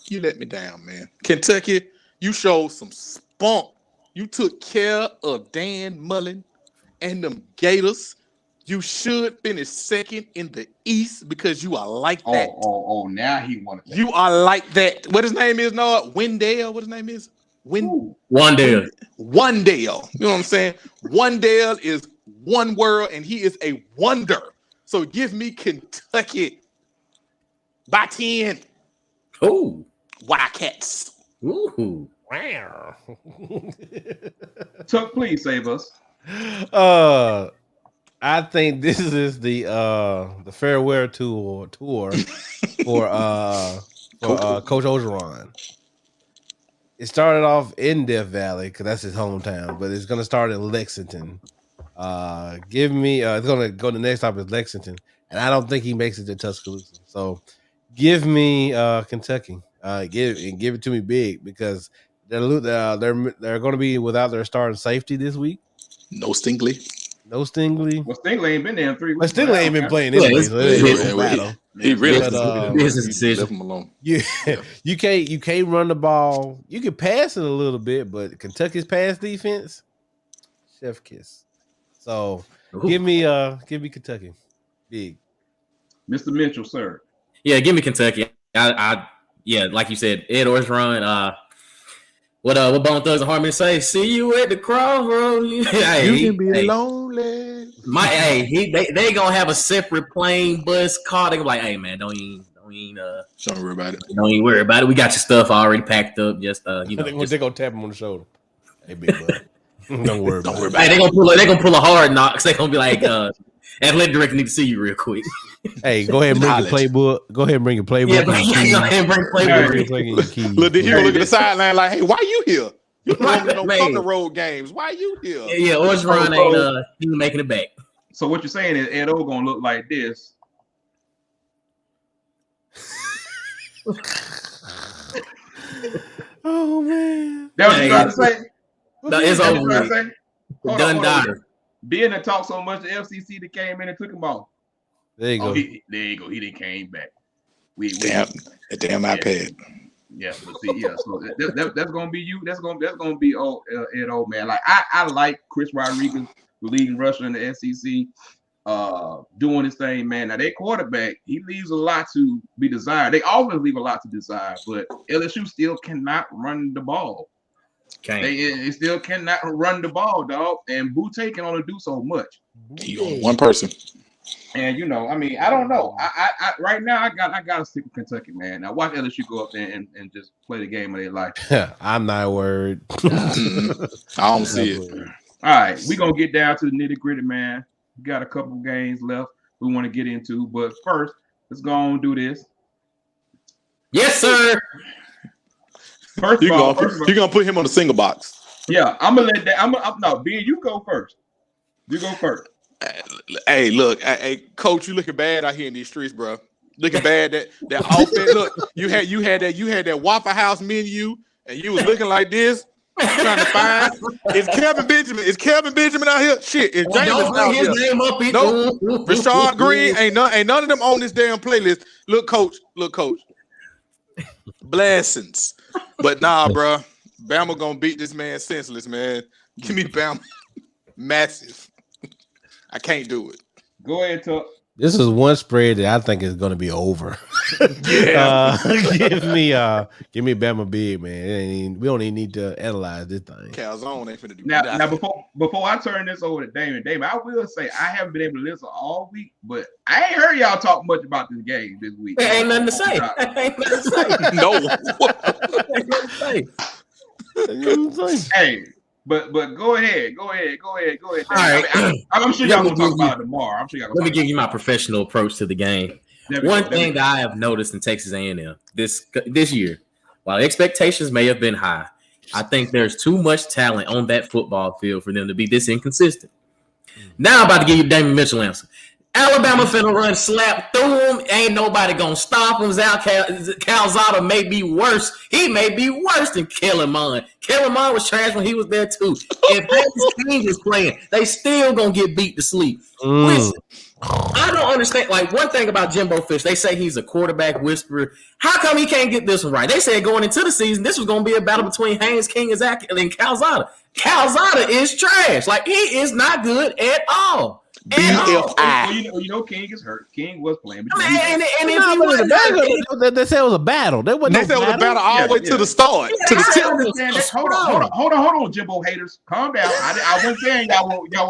you let me down, man. Kentucky, you showed some spunk. You took care of Dan Mullen and them Gators. You should finish second in the East because you are like that. Oh, now he wanted that. You are like that. What his name is now? Wendell. What his name is? Wandale. Wandale. You know what I'm saying? Wandale is one world and he is a wonder. So give me Kentucky by 10. Oh. Wildcats. Ooh. Wow. Tuck, please save us. I think this is the farewell tour for Coach Orgeron. It started off in Death Valley because that's his hometown, but it's gonna start in Lexington. Give me it's gonna go the next stop is Lexington, and I don't think he makes it to Tuscaloosa. So give me Kentucky. Give it to me big because they're going to be without their starting safety this week. No Stingley. Well, Stingley ain't been there in 3 weeks. But Stingley ain't been playing anyway. So he really business decision. left him alone. You can't run the ball. You can pass it a little bit, but Kentucky's pass defense, chef kiss. So give me Kentucky, big. Mr. Mitchell, sir. Yeah, give me Kentucky. I like you said, Ed Orgeron. What Bone Thugs and Harmony say? See you at the crossroads. Hey, you can be lonely. They gonna have a separate plane, bus, car. They gonna be like, hey man, don't worry about it. Don't even worry about it. We got your stuff already packed up. Just They're gonna tap him on the shoulder. Hey, big bud. Don't worry about it. Hey, they gonna pull a hard knock. They gonna be like, athletic director need to see you real quick. Hey, go ahead and bring your playbook. Go ahead and bring your playbook. Yeah, go ahead and bring playbook. Look, the hero look at the sideline like, hey, why you here? You don't no fucking road games. Why you here? Yeah, Orgeron ain't he making it back. So what you're saying is Ed O gonna look like this. Oh man. That what you trying to say? No, it's over. Done done. Ben that talked so much, the FCC that came in and took him off. There you go. There you go. He didn't came back. Damn iPad. Yeah, but see, yeah. So that's gonna be you. That's gonna be Ed O, man. Like I like Chris Rodriguez, the leading rusher in the SEC, doing his thing, man. Now their quarterback, he leaves a lot to be desired. They always leave a lot to desire, but LSU still cannot run the ball. They still cannot run the ball, dog. And Butte can only do so much. He on one person. And I mean, I don't know. I right now I gotta stick with Kentucky, man. Now watch LSU go up there and just play the game of their life. I'm not worried. I don't see it. All right, we're gonna get down to the nitty-gritty, man. We got a couple games left we want to get into, but first, let's go on and do this. Yes, sir. First of all, you're gonna put him on the single box. Yeah, I'm gonna let that. No, Ben, you go first. You go first. Hey, look, hey, coach, you looking bad out here in these streets, bro. Looking bad. That outfit. Look, you had that Waffle House menu, and you was looking like this, trying to find. Is Kevin Benjamin out here? Shit, is James out here? Name up. No, Rashard Green ain't none of them on this damn playlist. Look, coach. Blessings, but nah, bro. Bama gonna beat this man senseless, man. Give me Bama, massive. I can't do it. Go ahead, Tuck. This is one spread that I think is going to be over. Give me Bama big, man. We don't even need to analyze this thing. Calzone ain't finna do Now nothing. before I turn this over to Damon, I will say I haven't been able to listen all week, but I ain't heard y'all talk much about this game this week. There ain't nothing to say. Ain't nothing to say. No. Ain't nothing to say. Hey, but go ahead. All right. I'm sure y'all gonna talk about it tomorrow. Let me give you my professional approach to the game. One thing that I have noticed in Texas A&M this year, while expectations may have been high, I think there's too much talent on that football field for them to be this inconsistent. Now I'm about to give you the Damon Mitchell answer. Alabama finna run slap through him. Ain't nobody gonna stop him. Calzada may be worse. He may be worse than Kellen Mond. Kellen Mond was trash when he was there too. If Hayes King was playing, they still gonna get beat to sleep. Listen, I don't understand. Like, one thing about Jimbo Fish, they say he's a quarterback whisperer. How come he can't get this one right? They said going into the season, this was gonna be a battle between Hayes King and Calzada. Calzada is trash. Like, he is not good at all. BFI. King is hurt. King was playing. They said it was a battle. They said it was a battle all the way to the start. To the tip. Hold on, Jimbo haters. Calm down. I wasn't saying y'all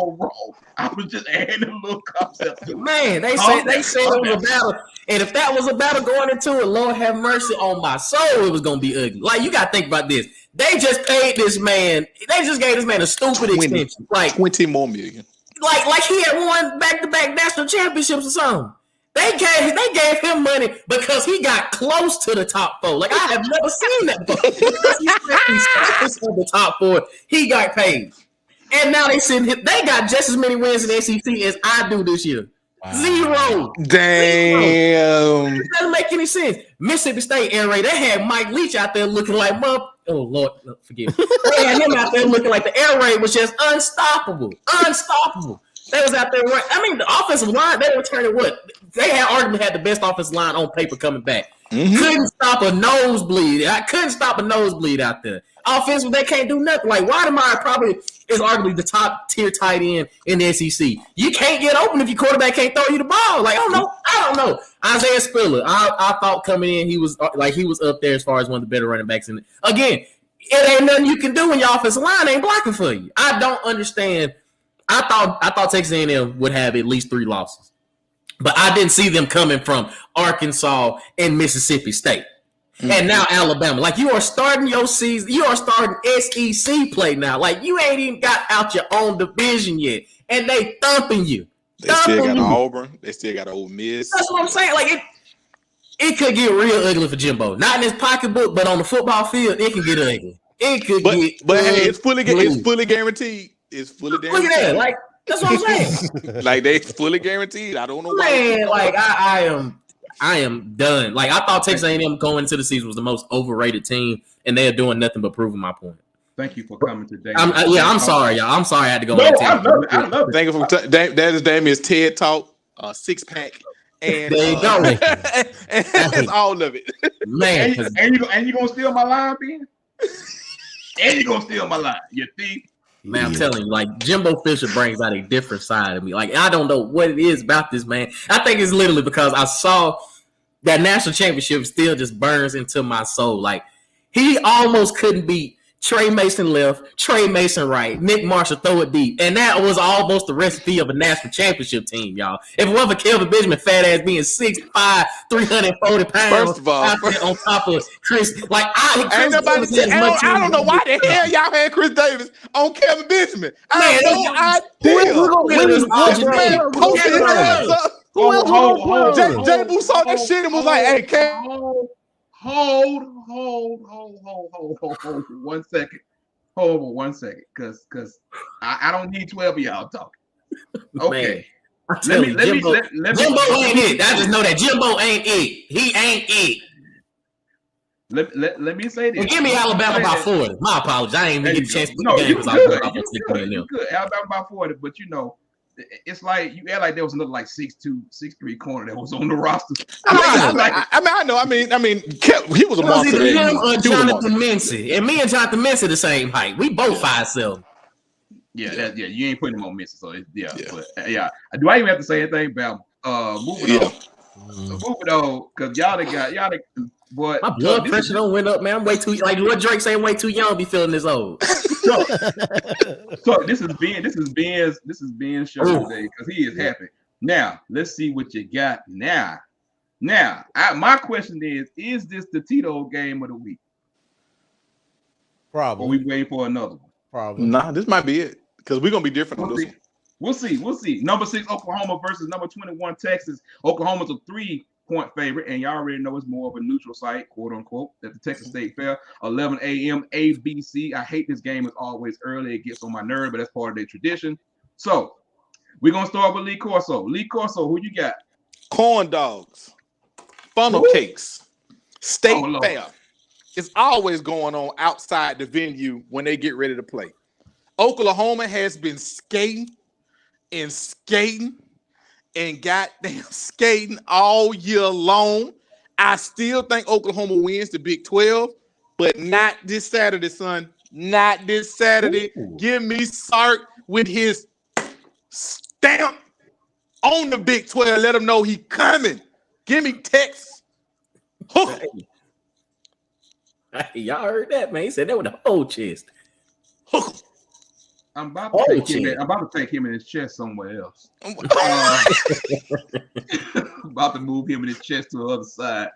were wrong. I was just adding a little concept. Man, they said it was a battle. And if that was a battle going into it, Lord have mercy on my soul, it was going to be ugly. Like, you got to think about this. They just paid this man. They just gave this man a stupid extension. Like 20 more million. Like he had won back-to-back national championships or something. They gave him money because he got close to the top four. Like, I have never seen that before. Because he's on the top four, he got paid. And now they got just as many wins in the SEC as I do this year. Wow. Zero. Damn. It doesn't make any sense. Mississippi State air raid, they had Mike Leach out there looking like oh Lord, forgive me. They had him out there looking like the air raid was just unstoppable. They was out there right. I mean, the offensive line, they were turning what? They had arguably had the best offensive line on paper coming back. Mm-hmm. Couldn't stop a nosebleed. I couldn't stop a nosebleed out there. Offensive, they can't do nothing. Like, Wademeyer probably is arguably the top tier tight end in the SEC. You can't get open if your quarterback can't throw you the ball. Like, I don't know. Isaiah Spiller, I thought coming in he was up there as far as one of the better running backs. And again, it ain't nothing you can do when your offensive line ain't blocking for you. I don't understand. I thought Texas A&M would have at least 3 losses, but I didn't see them coming from Arkansas and Mississippi State. Mm-hmm. And now Alabama. Like, you are starting your season. You are starting SEC play now. Like, you ain't even got out your own division yet, and they thumping you. They still got Auburn. They still got Ole Miss. That's what I'm saying. Like, it could get real ugly for Jimbo. Not in his pocketbook, but on the football field, it can get ugly. It could but hey, it's fully guaranteed. It's fully guaranteed. Look at that. Like, that's what I'm saying. Like, they fully guaranteed. I don't know why. Man, like, I am done. Like, I thought Texas A&M going into the season was the most overrated team, and they are doing nothing but proving my point. Thank you for coming today. I'm sorry, y'all. I'm sorry I had to go. No, I love it. Thank you for that. His name is TED Talk, 6-pack, and there you go. and that's all of it. Man, and you gonna steal my line, Ben? And you gonna steal my line, you thief. Man, I'm telling you, like, Jimbo Fisher brings out a different side of me. Like, I don't know what it is about this man. I think it's literally because I saw that national championship still just burns into my soul. Like, he almost couldn't beat Trey Mason left, Trey Mason right, Nick Marshall throw it deep. And that was almost the recipe of a national championship team, y'all. If it wasn't for Kelvin Benjamin, fat ass being 6'5", 340 pounds, first of all, out there on top of Chris, like, I don't know why the hell y'all had Chris Davis on Kevin Benjamin. I Jay Boo saw that shit and was like, "Hey, Cam, hold 1 second. Hold on 1 second, because I don't need 12 of y'all talking. Okay. Let me Jimbo ain't it. I just know that Jimbo ain't it. He ain't it. Let me say this. Well, give me Alabama by 40. My apologies. I ain't even get a chance to no, the game because I was good. Alabama by 40, but you know, it's like you act like there was another like 6'2", 6'3" corner that was on the roster. I know. I mean, he was a monster. Him or Jonathan Mincy, and me and Jonathan Mincy the same height. We both 5'7". Yeah, you ain't putting him on Mincy, so yeah. But do I even have to say anything about moving on? Move it on, because y'all boy. My blood pressure don't went up, man. I'm way too like what Drake saying, way too young to be feeling this old. So this is Ben's show today because he is happy. Now let's see what you got now. Now, my question is this the Tito game of the week? Probably. Or we wait for another one? Probably. Nah, this might be it because we're gonna be different on this one. We'll see. Number 6 Oklahoma versus number 21 Texas. Oklahoma's a 3-point favorite, and y'all already know it's more of a neutral site, quote unquote, at the Texas State Fair. 11 a.m. ABC. I hate this game. It's always early. It gets on my nerve, but that's part of their tradition. So we're gonna start with Lee Corso. Lee Corso, who you got? Corn dogs, funnel cakes, state fair. It's always going on outside the venue when they get ready to play. Oklahoma has been skating and goddamn skating all year long. I still think Oklahoma wins the Big 12, but not this Saturday, son. Not this Saturday. Ooh. Give me Sark with his stamp on the Big 12. Let him know he coming. Give me Texas. Hey, y'all heard that, man? He said that with the whole chest. I'm about to take him in his chest somewhere else. About to move him in his chest to the other side.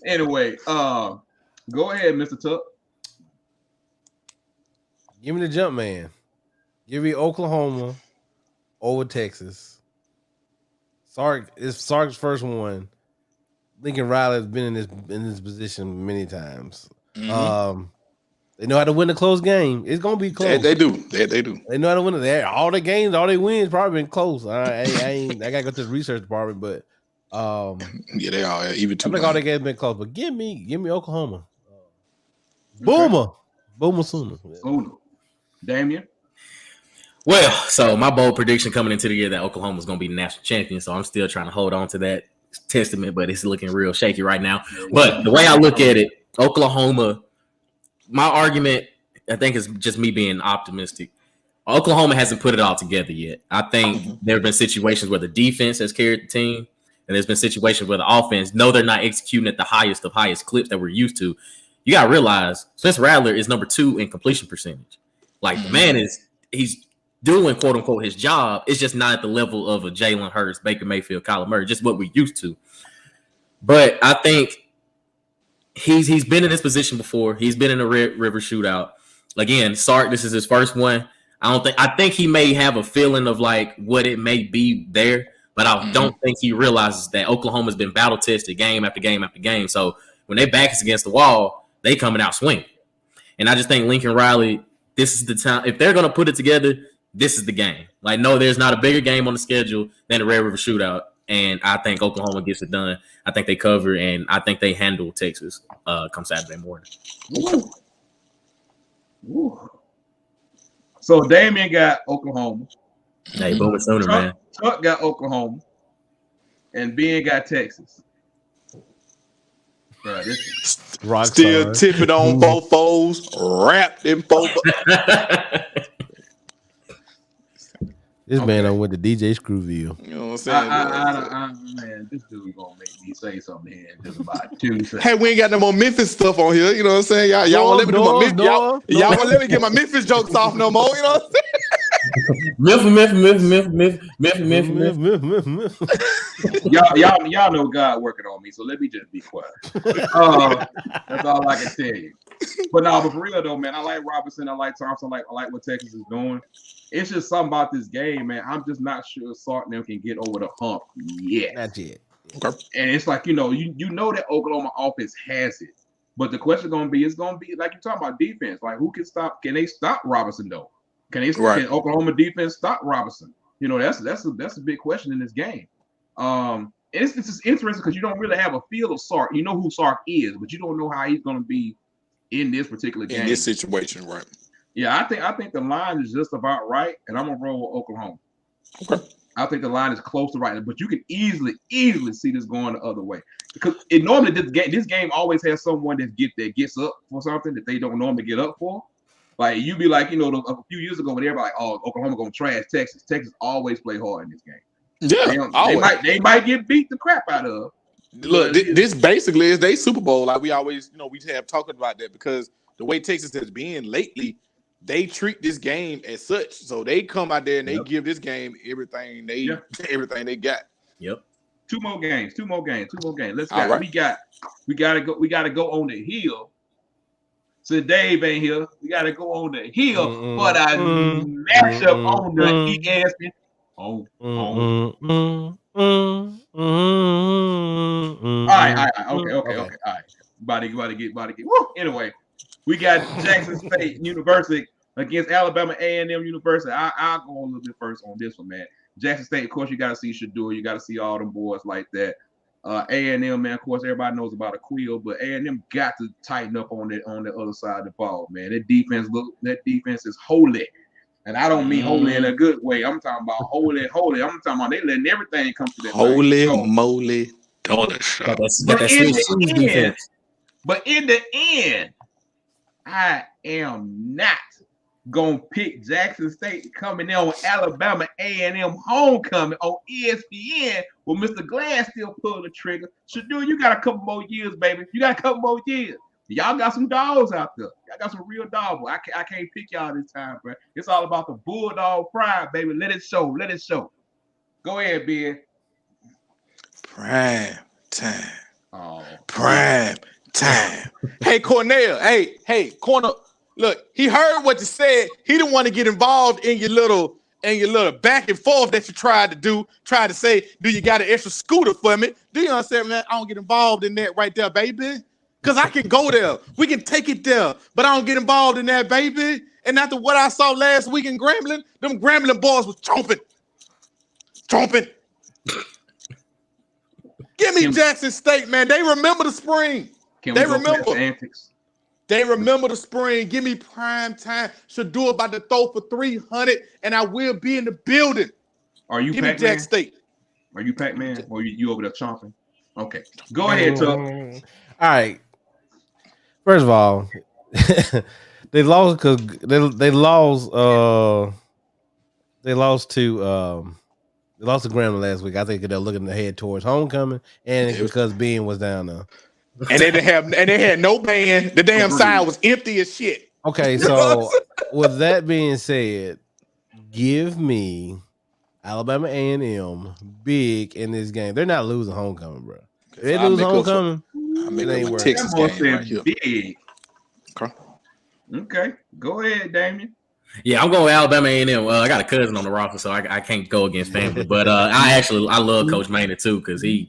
Anyway, go ahead, Mr. Tuck. Give me the jump man. Give me Oklahoma over Texas. It's Sark's first one. Lincoln Riley has been in this position many times. Mm-hmm. They know how to win a close game. It's gonna be close. They do. They know how to win it. All the games, all they wins probably been close. I gotta go to the research department, but yeah, they are. Even two. I think all the games been close. But give me Oklahoma. Boomer sooner. Damien. Well, so my bold prediction coming into the year that Oklahoma is gonna be the national champion. So I'm still trying to hold on to that testament, but it's looking real shaky right now. But the way I look at it, Oklahoma. My argument, I think, is just me being optimistic. Oklahoma hasn't put it all together yet. I think there have been situations where the defense has carried the team, and there's been situations where the offense, they're not executing at the highest clips that we're used to. You got to realize Spencer Rattler is number 2 in completion percentage. Like, the man he's doing, quote unquote, his job. It's just not at the level of a Jalen Hurts, Baker Mayfield, Kyler Murray, just what we're used to. But I think he's been in this position before. He's been in a Red River shootout. Again, Sark, this is his first one. I think he may have a feeling of like what it may be there, but I don't think he realizes that Oklahoma's been battle tested game after game after game. So when their back is against the wall, they coming out swinging. And I just think Lincoln Riley, this is the time. If they're gonna put it together, this is the game. Like, no, there's not a bigger game on the schedule than the Red River shootout. And I think Oklahoma gets it done. I think they cover, and I think they handle Texas come Saturday morning. Ooh. So Damien got Oklahoma. Hey, Boomer Sooner, man. Tuck got Oklahoma, and Ben got Texas. Bro, still tipping on both foes, wrapped in both. This man done went to DJ Screwville. You know what I'm saying? Man, this dude gonna make me say something here in just about 2 seconds. Hey, we ain't got no more Memphis stuff on here. You know what I'm saying? Y'all won't let me do my Memphis. Y'all won't let me get my Memphis jokes off no more. You know what I'm saying? Y'all know God working on me, so let me just be quiet. That's all I can tell you. But for real though, man, I like Robinson, I like Thompson, I like what Texas is doing. It's just something about this game, man. I'm just not sure Sartnell can get over the hump yet. That's it. Okay. And it's like, you know that Oklahoma offense has it. But the question is gonna be like you're talking about defense. Like, who can they stop Robinson though? Can Oklahoma defense stop Robinson? You know, that's a big question in this game. And it's just interesting because you don't really have a feel of Sark. You know who Sark is, but you don't know how he's gonna be in this particular game. In this situation, right. Yeah, I think the line is just about right, and I'm gonna roll with Oklahoma. Okay. I think the line is close to right, but you can easily see this going the other way because it normally this game always has someone that gets up for something that they don't normally get up for. Like you be like, a few years ago when everybody like, oh, Oklahoma gonna trash Texas. Texas always play hard in this game. Yeah, they might get beat the crap out of, Look, this basically is they Super Bowl. Like we always, we have talked about that because the way Texas has been lately, they treat this game as such. So they come out there and they give this game everything they got. Yep. Two more games. Let's All go. right. We gotta go on the hill. So Dave ain't here. We gotta go on the hill for the matchup on the ESPN. All right. Okay. All right. About to get. Woo! Anyway, we got Jackson State University against Alabama A&M University. I'll go a little bit first on this one, man. Jackson State, of course, you got to see Shador. You got to see all them boys like that. A&M, man, of course, everybody knows about a quill, but A&M got to tighten up on the other side of the ball, man. That defense is holy. And I don't mean holy in a good way. I'm talking about holy. I'm talking about they letting everything come to that holy moly dollar shop. But in the end, I am not gonna pick Jackson State coming in on Alabama A&M homecoming on ESPN with Mr. Glass still pulling the trigger. Shador, you got a couple more years, baby. You got a couple more years. Y'all got some dogs out there. Y'all got some real dogs. I can't pick y'all this time, bro. It's all about the Bulldog pride, baby. Let it show. Go ahead, Ben. Prime time. Oh. Prime time. Hey, Cornell. Hey, Corner. Look, he heard what you said. He didn't want to get involved in your little back and forth that you tried to do. Tried to say, do you got an extra scooter for me? Do you understand, man? I don't get involved in that right there, baby. Because I can go there. We can take it there. But I don't get involved in that, baby. And after what I saw last week in Grambling, them Grambling boys was chomping. Give me Jackson State, man. They remember the spring. They remember antics. They remember the spring. Give me prime time. Shador about to throw for 300, and I will be in the building. Are you Give me Jackson State. Are you Pac-Man? Or you over there chomping? Okay. Go ahead, Tuck. All right. First of all, they lost because they lost to Grambling last week. I think they're looking ahead towards homecoming, and because Ben was down there. And they had no band. The damn side was empty as shit. Okay, so with that being said, give me Alabama A&M big in this game. They're not losing homecoming, bro. If they lose homecoming, it ain't worth it. Big. Okay, go ahead, Damien. Yeah, I'm going with Alabama A&M. I got a cousin on the roster, so I can't go against family. But I love Coach Maynard too because he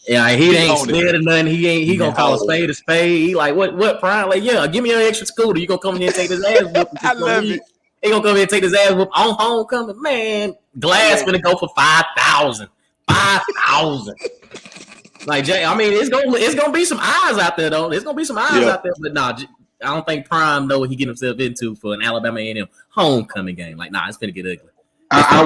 ain't scared of nothing. He gonna call a spade a spade. He like what Prime? Like give me an extra scooter. You gonna come in here and take his ass whoop? I love it. He gonna come in here and take his ass whoop on homecoming. Man, Glass gonna go for 5,000. 5,000. Like Jay, I mean it's gonna be some eyes out there though. There's gonna be some eyes out there, but nah. I don't think Prime know what he get himself into for an Alabama A&M homecoming game. Like, nah, it's gonna get ugly. I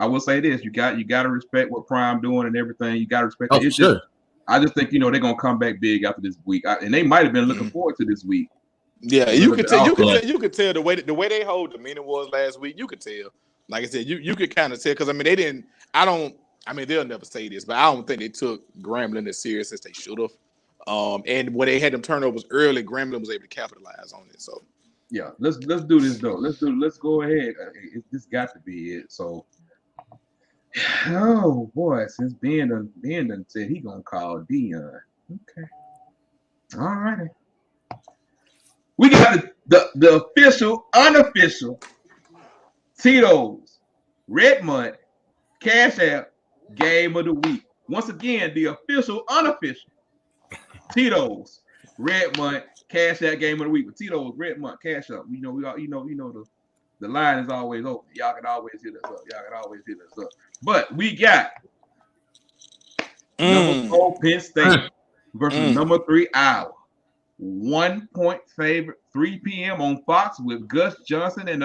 will say this: you got to respect what Prime doing and everything. You got to respect it. Sure. I just think they're gonna come back big after this week, and they might have been looking forward to this week. Yeah, you could tell. You could tell the way they hold demeanor was last week. You could tell. Like I said, you could kind of tell because they didn't. They'll never say this, but I don't think they took Grambling as serious as they should have. And when they had them turnovers early, Grambling was able to capitalize on it. So yeah, let's do this though. Let's go ahead. This got to be it. So oh boy, since Ben done said he gonna call Dion. Okay. All righty. We got the official, unofficial Tito's Redmond Cash App Game of the Week. Once again, the official, unofficial Tito's Redmond Cash App Game of the Week. With Tito's Redmond Cash App, the line is always open. Y'all can always hit us up. But we got number 4 Penn State versus number 3 Iowa. 1 point favorite, 3 p.m. on Fox with Gus Johnson and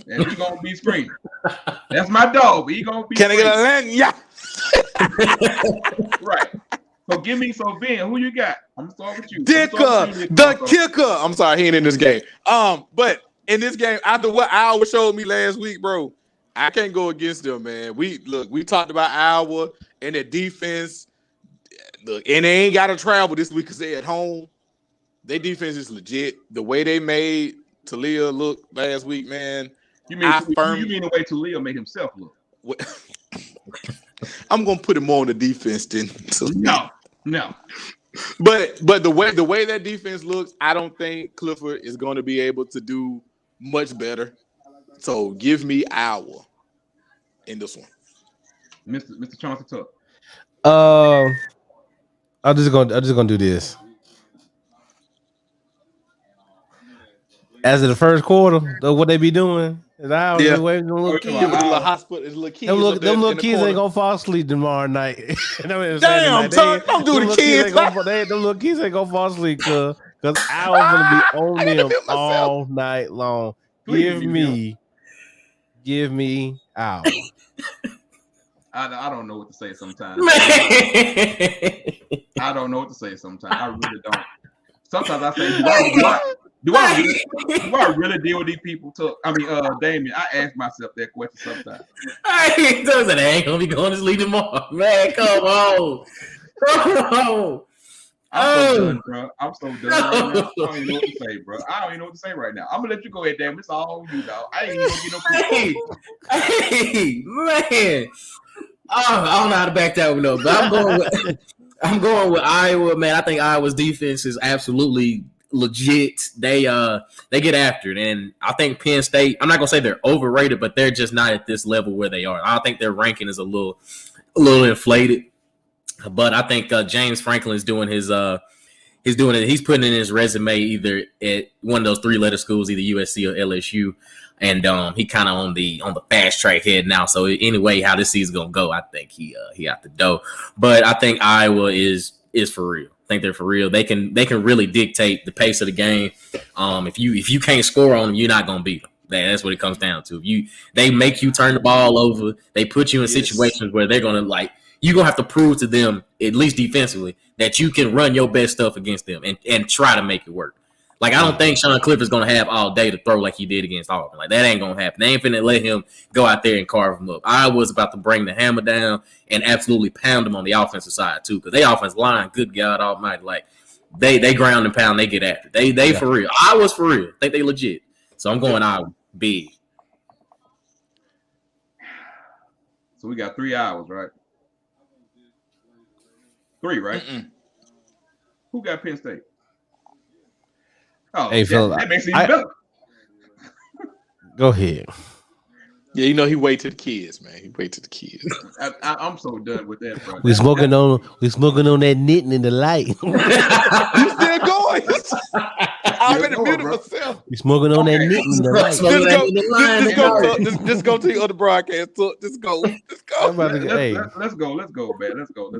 he gonna be screaming. That's my dog, but he gonna be. Can I get a land? Yeah. Right. So Ben, who you got? I'm gonna start with you. The kicker. I'm sorry, he ain't in this game. But in this game, after what Iowa showed me last week, bro, I can't go against them, man. We talked about Iowa and their defense. Look, and they ain't got to travel this week because they're at home. Their defense is legit. The way they made Talia look last week, man. You mean the way Talia made himself look? I'm gonna put it more on the defense than Talia. No. But the way that defense looks, I don't think Clifford is going to be able to do much better. So give me Iowa in this one. Mr. Chauncey Tuck. I'm just gonna do this. As of the first quarter, what they be doing? Is I was waiting on little kids. Them little kids ain't gonna fall asleep tomorrow night. Damn, Tuck, don't do the kids. Them little kids ain't gonna fall asleep because I was gonna be on them all night long. Give me Iowa. I don't know what to say sometimes. I don't know what to say sometimes. I really don't. Sometimes I say, do I really deal with these people? Damien, I ask myself that question sometimes. I ain't gonna be going to sleep tomorrow. Man, come on. I'm so done, bro. I'm so done right now. I don't even know what to say, bro. I don't even know what to say right now. I'm gonna let you go ahead, damn. It's all on you, dog. I ain't even gonna get no Hey, man. I don't know how to back that one up, but I'm going with Iowa, man. I think Iowa's defense is absolutely legit. They get after it, and I think Penn State. I'm not gonna say they're overrated, but they're just not at this level where they are. I think their ranking is a little inflated. But I think James Franklin is doing he's doing it. He's putting in his resume either at one of those 3-letter schools, either USC or LSU, and he kind of on the fast track head now. So anyway, how this season's gonna go, I think he out the door. But I think Iowa is for real. I think they're for real. They can really dictate the pace of the game. If you can't score on them, you're not gonna beat them. That's what it comes down to. They make you turn the ball over. They put you in situations where they're gonna you're going to have to prove to them, at least defensively, that you can run your best stuff against them and try to make it work. I don't think Sean Clifford's going to have all day to throw like he did against Auburn. That ain't going to happen. They ain't finna let him go out there and carve him up. I was about to bring the hammer down and absolutely pound them on the offensive side, too, because they offensive line, good God almighty, they ground and pound, they get after. They for real. I was for real. I think they legit. So I'm going Iowa big. So we got 3 hours, right? 3, right? Who got Penn State? Oh, hey, Phil, that makes it even better. Go ahead. Yeah, he wait to the kids, man. He wait to the kids. I'm so done with that, bro. We smoking on that knitting in the light. You still going? I'm in the middle of myself. We smoking on that knitting in the light. Just go to the other broadcast. Just go. Let's go, man. Let's go.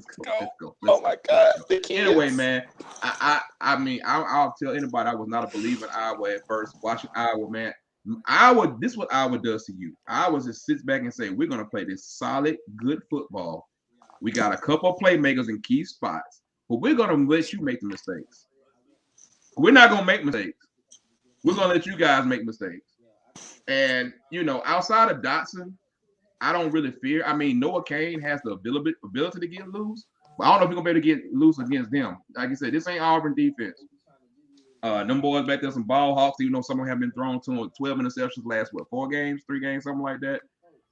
Oh my God. Anyway, man, I'll tell anybody I was not a believer in Iowa at first. Watching Iowa, man. This is what Iowa does to you. Iowa just sits back and say, we're going to play this solid, good football. We got a couple of playmakers in key spots, but we're going to let you make the mistakes. We're not going to make mistakes. We're going to let you guys make mistakes. And, outside of Dotson, I don't really fear. Noah Kane has the ability to get loose, but I don't know if we're going to be able to get loose against them. Like I said, this ain't Auburn defense. Them boys back there, some ball hawks, even though some of them have been thrown to them 12 interceptions last, 4 games, 3 games, something like that.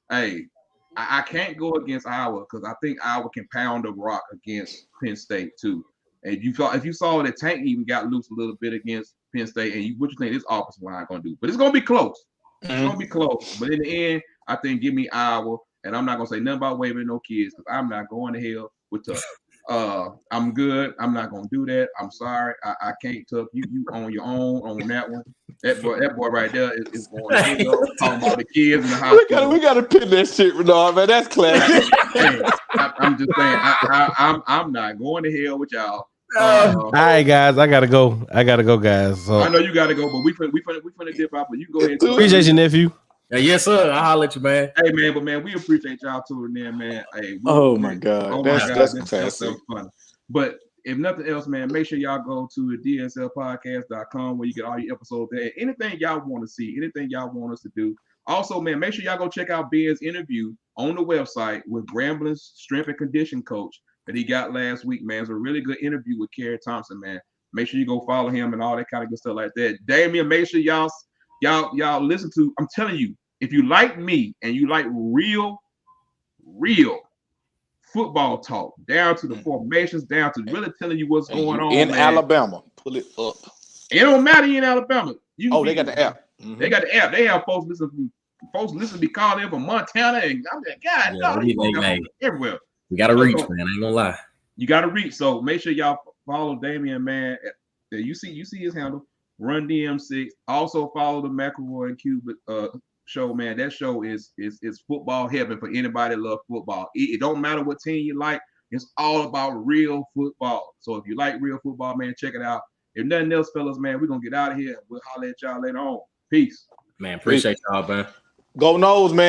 Hey, I can't go against Iowa because I think Iowa can pound the rock against Penn State too. And if you saw that Tank even got loose a little bit against Penn State, and what you think this offensive line going to do? But it's going to be close. It's going to be close. But in the end, I think give me Iowa, and I'm not going to say nothing about waving no kids because I'm not going to hell with Tuck. I'm good. I'm not gonna do that. I'm sorry. I can't Tuck. You on your own on that one. That boy right there is going to hell. Talking about the kids in the hospital. We gotta pin that shit, Renard, man. That's classic. Hey, I'm just saying. I'm not going to hell with y'all. All right, guys. I gotta go, guys. So I know you gotta go, but we finna dip out. But you go ahead. Appreciate you, nephew. Yes, sir. I'll holler at you, man. Hey, man, we appreciate y'all tuning in, man. Hey, my God. That's fantastic. Fun. But if nothing else, man, make sure y'all go to DSLpodcast.com where you get all your episodes there. Anything y'all want to see, anything y'all want us to do, Also, man, make sure y'all go check out Ben's interview on the website with Grambling's strength and condition coach that he got last week, man. It's a really good interview with Kerry Thompson, man. Make sure you go follow him and all that kind of good stuff like that. Damian, make sure y'all listen to. I'm telling you, if you like me and you like real football talk, down to the formations, down to really telling you what's going on in man. Alabama. Pull it up. It don't matter in Alabama. They got the app. Mm-hmm. They got the app. They have folks listen to be calling in from Montana and I'm like, God, everywhere. We gotta reach, man. I ain't gonna lie. You gotta reach. So make sure y'all follow Damian, man. You see his handle, Run DM6. Also follow the McElroy and Cuban show, man. That show is football heaven for anybody that love football. It don't matter what team you like. It's all about real football. So if you like real football, man, check it out. If nothing else, fellas, man, we're gonna get out of here. We'll holler at y'all later on. Peace. Man, appreciate y'all, man. Go Noles, man.